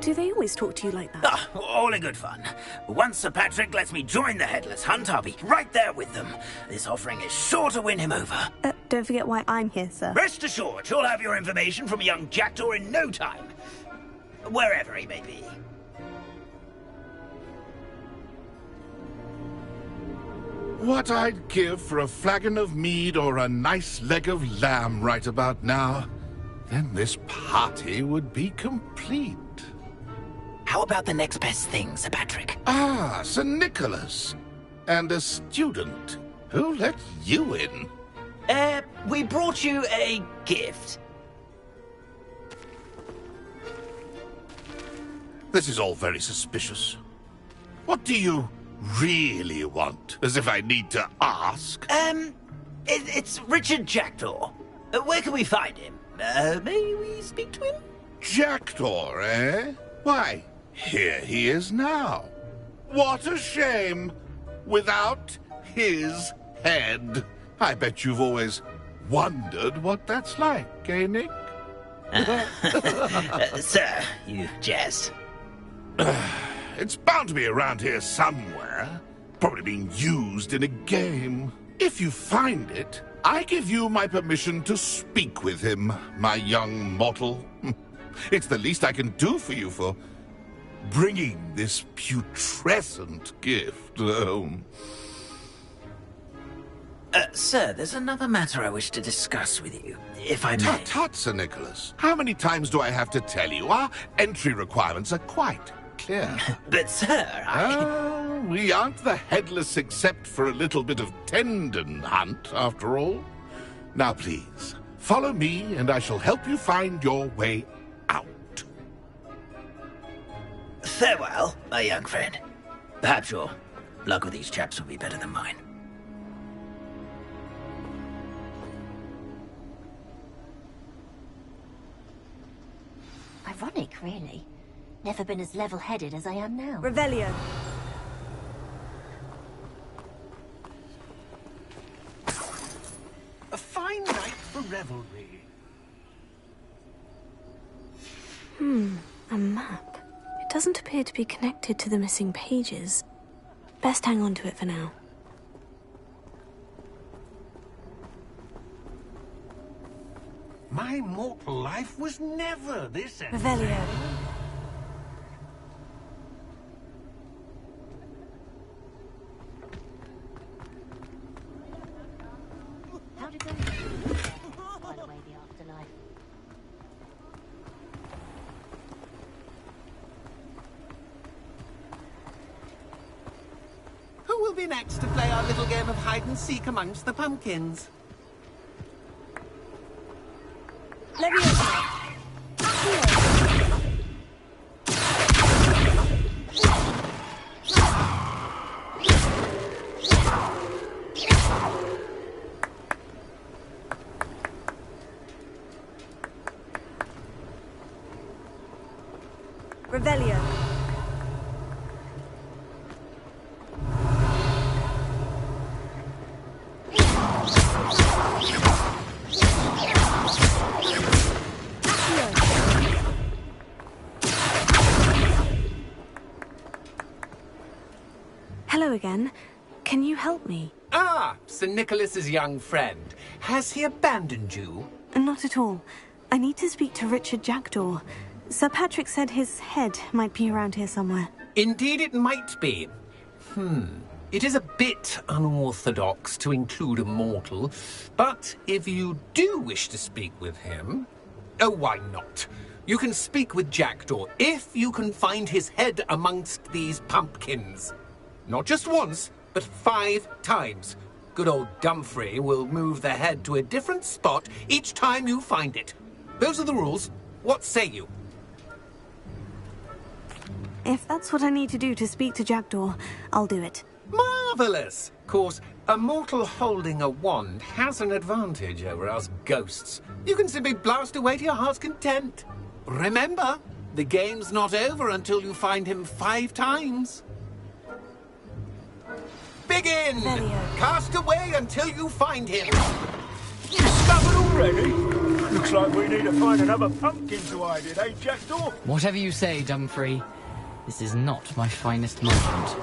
Do they always talk to you like that? Ah, all in good fun. Once Sir Patrick lets me join the Headless Hunt, I'll be right there with them. This offering is sure to win him over. Don't forget why I'm here, sir. Rest assured, you'll have your information from young Jackdaw in no time. Wherever he may be. What I'd give for a flagon of mead or a nice leg of lamb right about now. Then this party would be complete. How about the next best thing, Sir Patrick? Ah, Sir Nicholas. And a student. Who let you in? We brought you a gift. This is all very suspicious. What do you really want? As if I need to ask. It's Richard Jackdaw. Where can we find him? May we speak to him? Jackdaw, eh? Why, here he is now. What a shame. Without his head. I bet you've always wondered what that's like, eh, Nick? Sir, you jest. It's bound to be around here somewhere. Probably being used in a game. If you find it, I give you my permission to speak with him, my young mortal. It's the least I can do for you for bringing this putrescent gift home. Sir, there's another matter I wish to discuss with you, if I may. Tut, Sir Nicholas. How many times do I have to tell you? Our entry requirements are quite clear. But, sir, we aren't the headless except for a little bit of tendon hunt, after all. Now, please, follow me, and I shall help you find your way out. Farewell, my young friend. Perhaps your luck with these chaps will be better than mine. Ironic, really. Never been as level-headed as I am now. Revelio. A fine night for revelry. A map. It doesn't appear to be connected to the missing pages. Best hang on to it for now. My mortal life was never this Revelio. How did they by the way, the afterlife? Who will be next to play our little game of hide-and-seek amongst the pumpkins? Leviosa. Revelio. Hello again. Can you help me? Ah, Sir Nicholas's young friend. Has he abandoned you? Not at all. I need to speak to Richard Jackdaw. Sir Patrick said his head might be around here somewhere. Indeed it might be. It is a bit unorthodox to include a mortal, but if you do wish to speak with him... Oh, why not? You can speak with Jackdaw if you can find his head amongst these pumpkins. Not just once, but 5 times. Good old Dumfrey will move the head to a different spot each time you find it. Those are the rules. What say you? If that's what I need to do to speak to Jackdaw, I'll do it. Marvellous! Of course, a mortal holding a wand has an advantage over us ghosts. You can simply blast away to your heart's content. Remember, the game's not over until you find him 5 times. Begin! Cast away until you find him. Discovered already? Looks like we need to find another pumpkin to hide in, eh, Jackdaw? Whatever you say, Dumfrey. This is not my finest moment.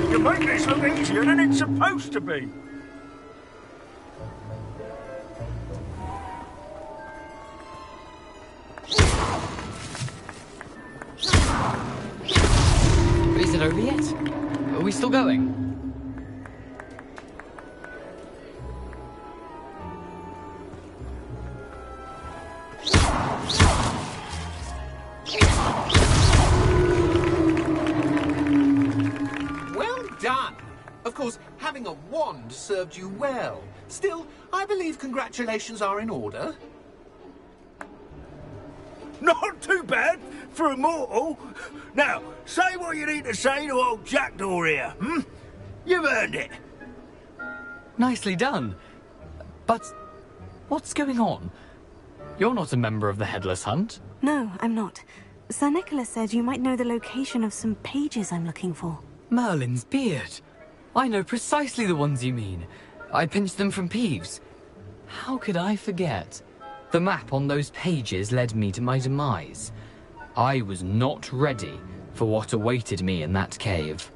You make this look easier than it's supposed to be. Right. Are we still going? Well done. Of course, having a wand served you well. Still, I believe congratulations are in order. Not too bad for a mortal. Now, say what you need to say to old Jackdaw here, hmm? You've earned it. Nicely done. But what's going on? You're not a member of the Headless Hunt. No, I'm not. Sir Nicholas said you might know the location of some pages I'm looking for. Merlin's beard. I know precisely the ones you mean. I pinched them from Peeves. How could I forget? The map on those pages led me to my demise. I was not ready for what awaited me in that cave.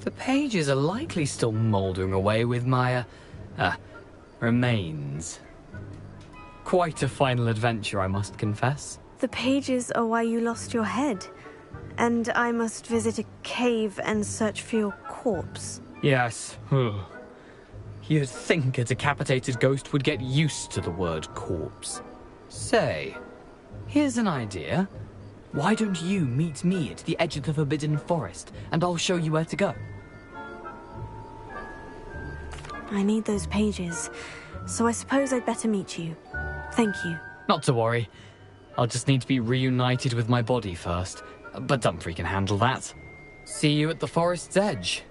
The pages are likely still mouldering away with my, remains. Quite a final adventure, I must confess. The pages are why you lost your head. And I must visit a cave and search for your corpse. Yes. You'd think a decapitated ghost would get used to the word corpse. Say, here's an idea. Why don't you meet me at the edge of the Forbidden Forest, and I'll show you where to go? I need those pages, so I suppose I'd better meet you. Thank you. Not to worry. I'll just need to be reunited with my body first, but Dumfries can handle that. See you at the forest's edge.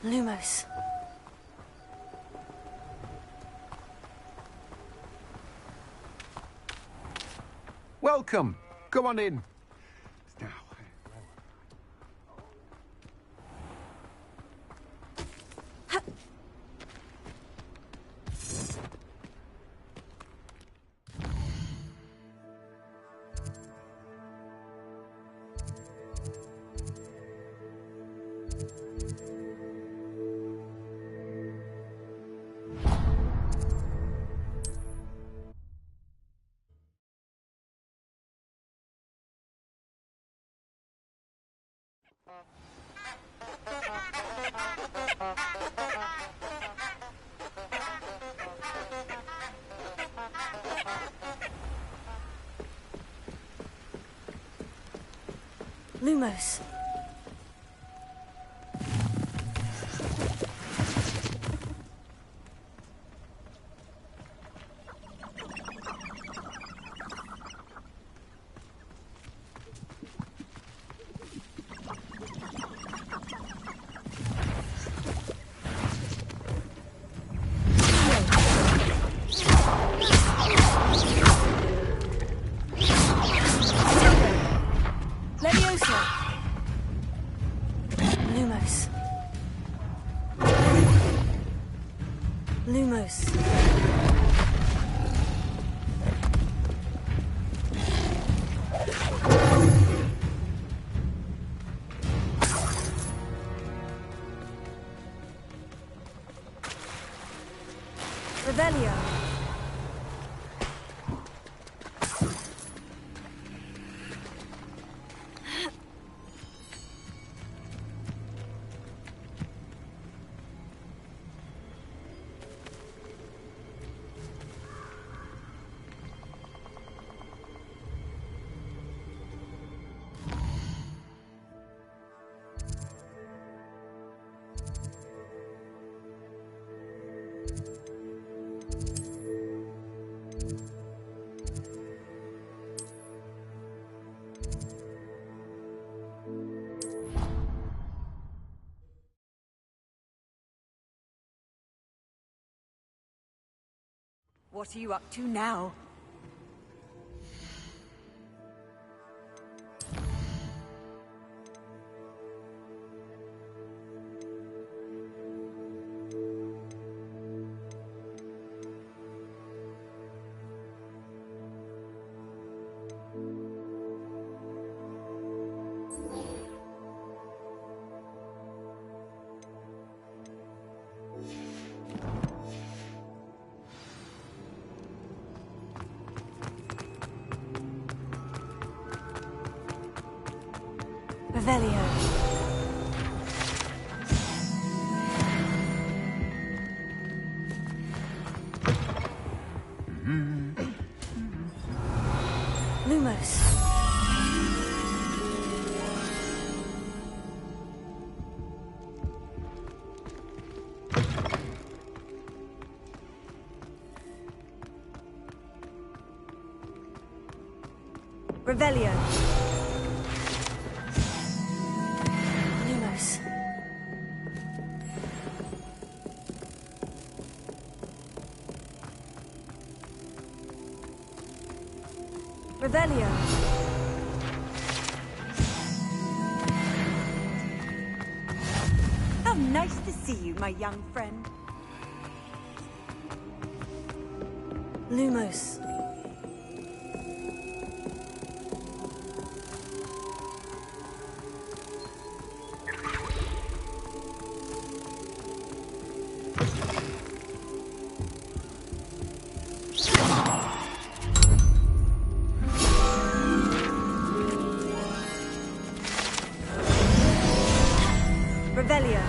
Lumos. Welcome. Come on in. Lumos. Lumos. Revelio. What are you up to now? Revelio. Lumos. Revelio. Lumos. Revelio. How nice to see you, my young friend. Lumos. Revelio.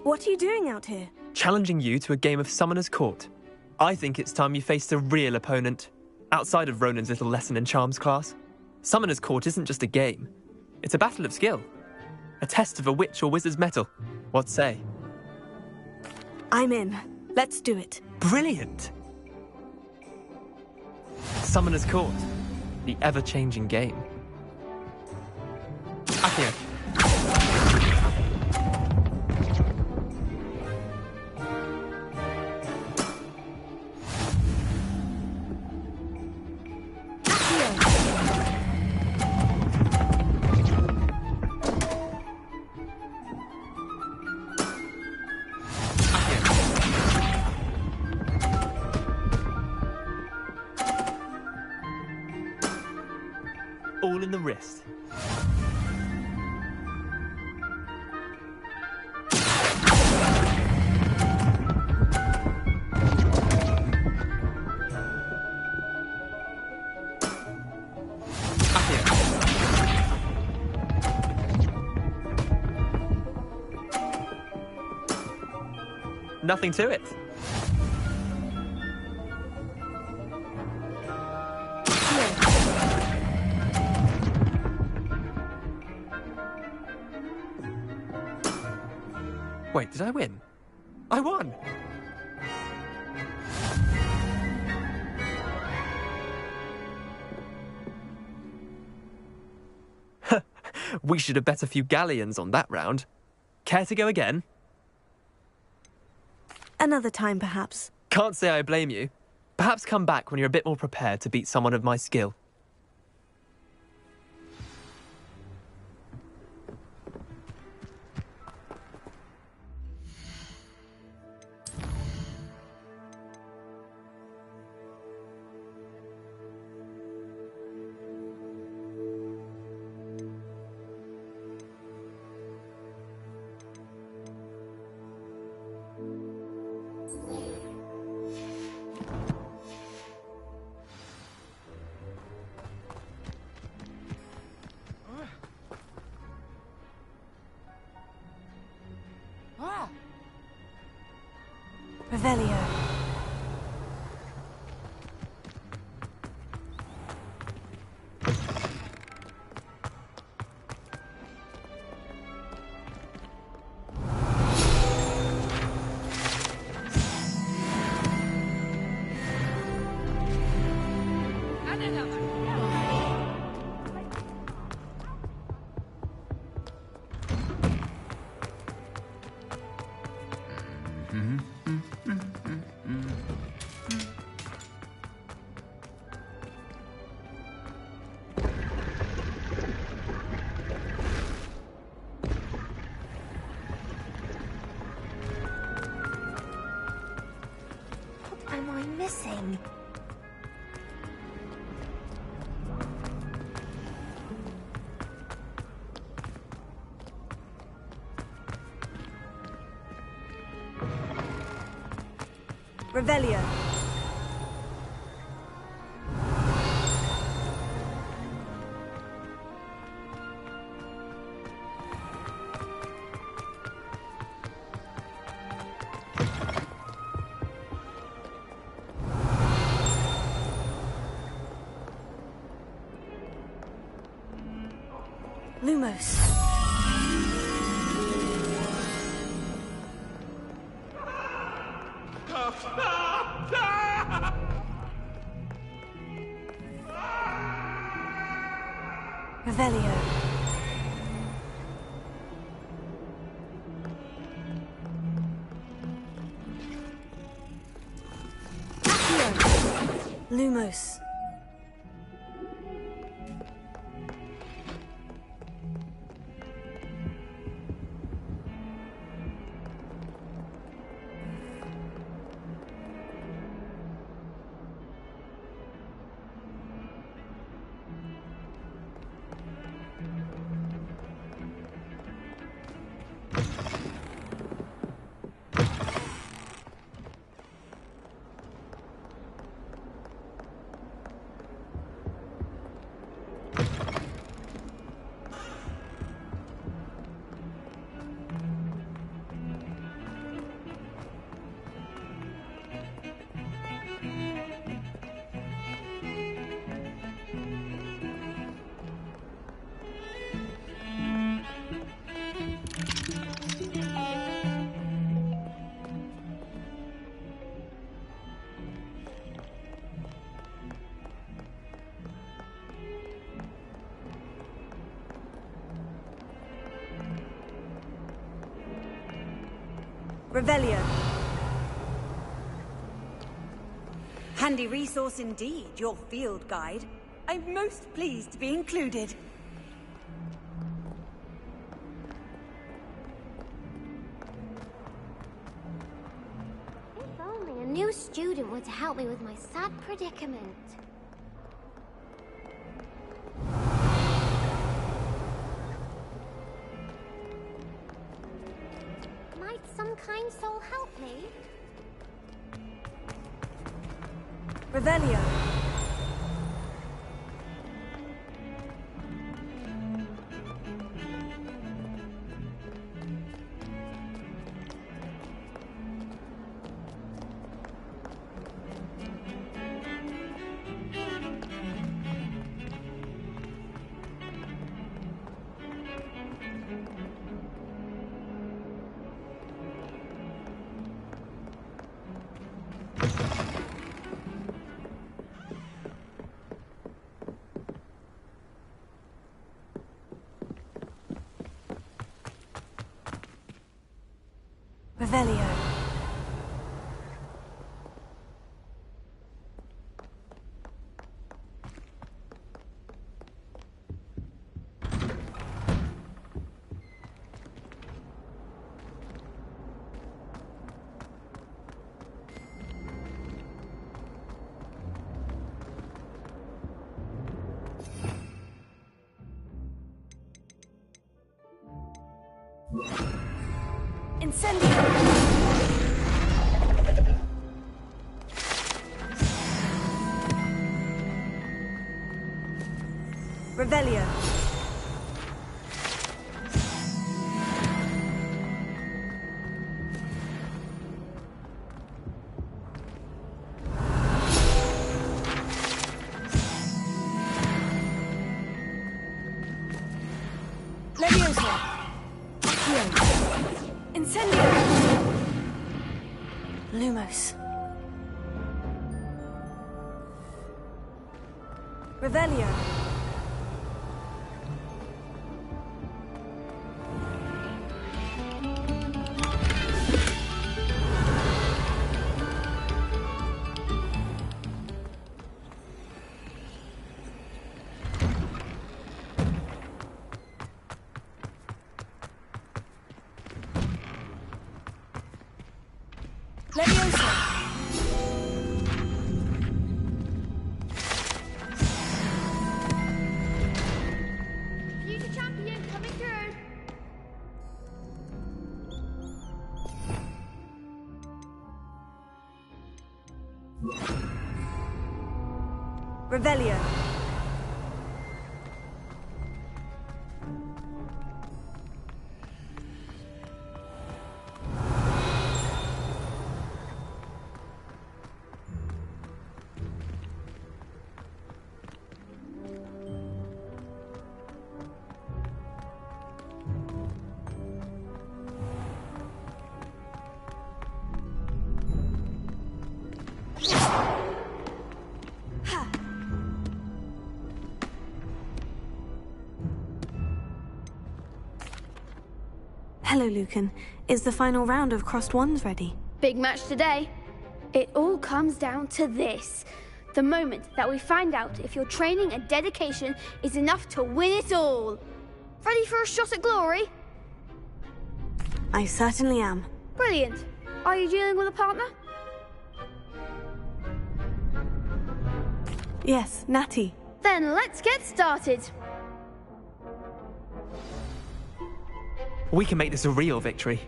What are you doing out here? Challenging you to a game of Summoner's Court. I think it's time you faced a real opponent, outside of Ronan's little lesson in charms class. Summoner's Court isn't just a game. It's a battle of skill. A test of a witch or wizard's mettle. What say? I'm in. Let's do it. Brilliant! Summoner's Court. The ever-changing game. Accio. All in the wrist. Nothing to it. Wait, did I win? I won! We should have bet a few galleons on that round. Care to go again? Another time, perhaps. Can't say I blame you. Perhaps come back when you're a bit more prepared to beat someone of my skill. Revelio. What am I missing? Revelio. Lumos. Revelio. Lumos. Revelio. Handy resource indeed, your field guide. I'm most pleased to be included. If only a new student were to help me with my sad predicament. Might some kind soul help me? Revelio. Revelio. Incendio! Revelio. Leviosa. Accio. Incendio! Lumos. Revelio. Leviosa. Future champion coming through. Revelio. Hello, Lucan. Is the final round of Crossed Wands ready? Big match today. It all comes down to this. The moment that we find out if your training and dedication is enough to win it all. Ready for a shot at glory? I certainly am. Brilliant. Are you dealing with a partner? Yes, Natty. Then let's get started. We can make this a real victory.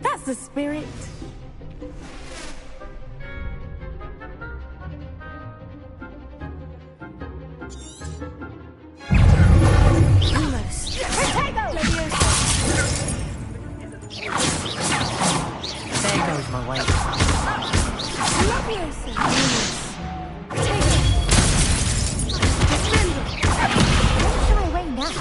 That's the spirit. Lumos. There goes my weight. Leviosa. What shall I weigh now?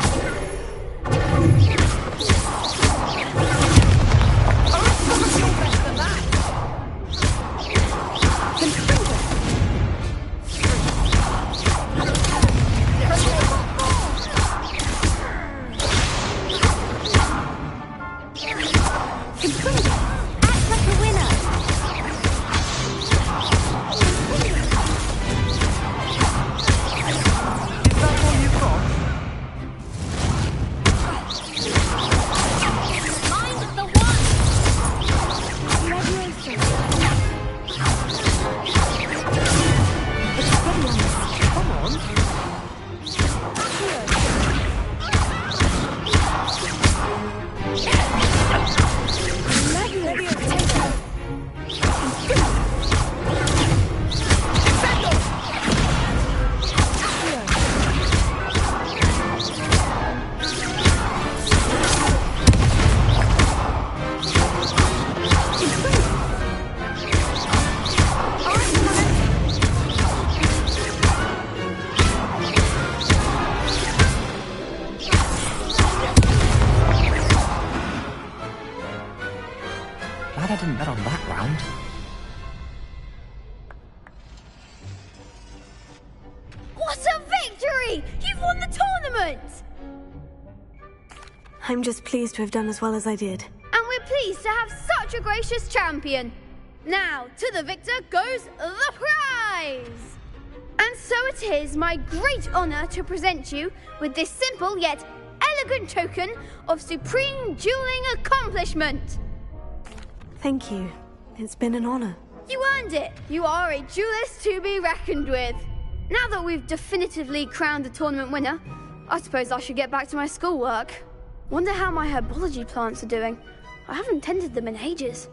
Glad I didn't bet on that round. What a victory! You've won the tournament! I'm just pleased to have done as well as I did. And we're pleased to have such a gracious champion. Now, to the victor goes the prize! And so it is my great honor to present you with this simple yet elegant token of supreme dueling accomplishment. Thank you. It's been an honor. You earned it. You are a duelist to be reckoned with. Now that we've definitively crowned the tournament winner, I suppose I should get back to my schoolwork. Wonder how my herbology plants are doing. I haven't tended them in ages.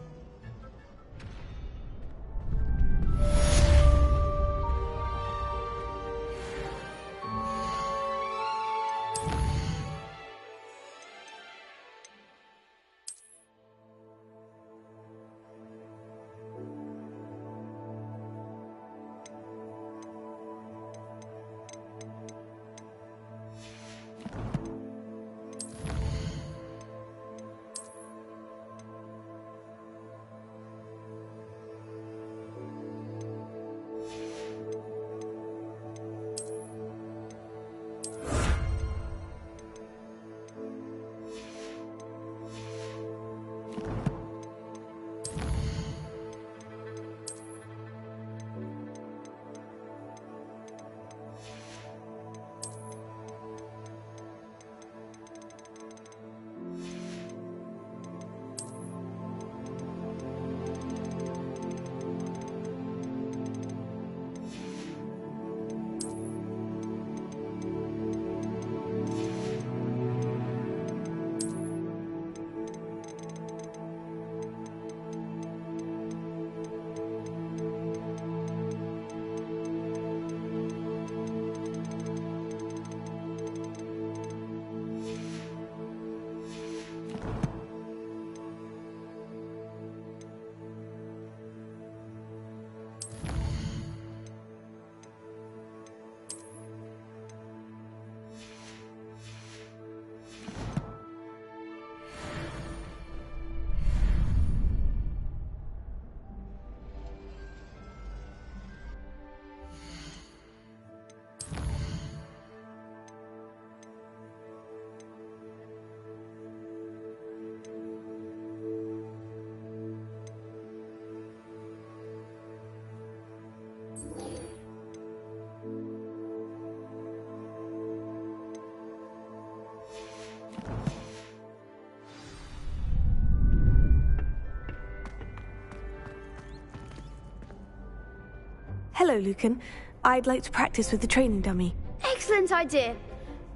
Hello, Lucan. I'd like to practice with the training dummy. Excellent idea.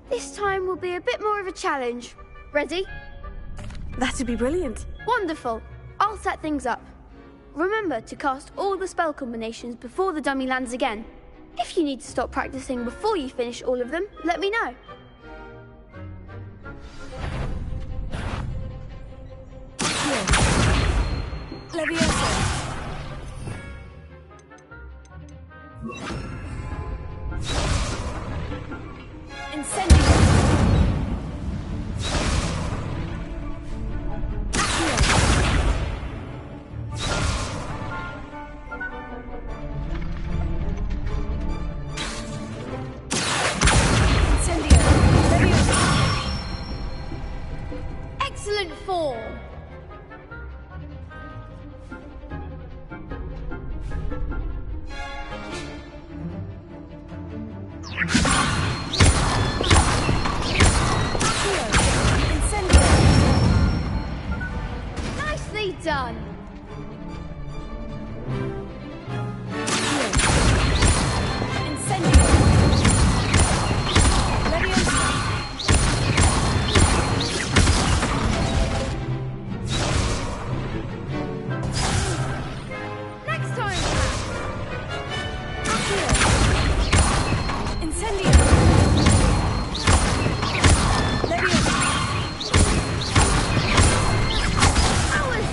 This time will be a bit more of a challenge. Ready? That'd be brilliant. Wonderful. I'll set things up. Remember to cast all the spell combinations before the dummy lands again. If you need to stop practicing before you finish all of them, let me know. Leviosa. Incendio. Excellent form. Nicely done. Next time. Incendio. That was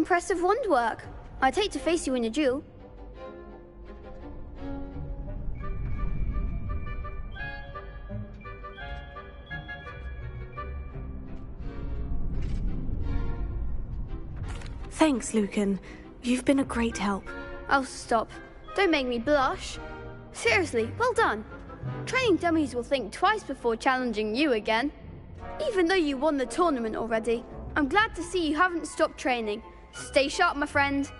impressive wand work. I'd hate to face you in a duel. Thanks, Lucan. You've been a great help. Oh, stop. Don't make me blush. Seriously, well done. Training dummies will think twice before challenging you again. Even though you won the tournament already, I'm glad to see you haven't stopped training. Stay sharp, my friend.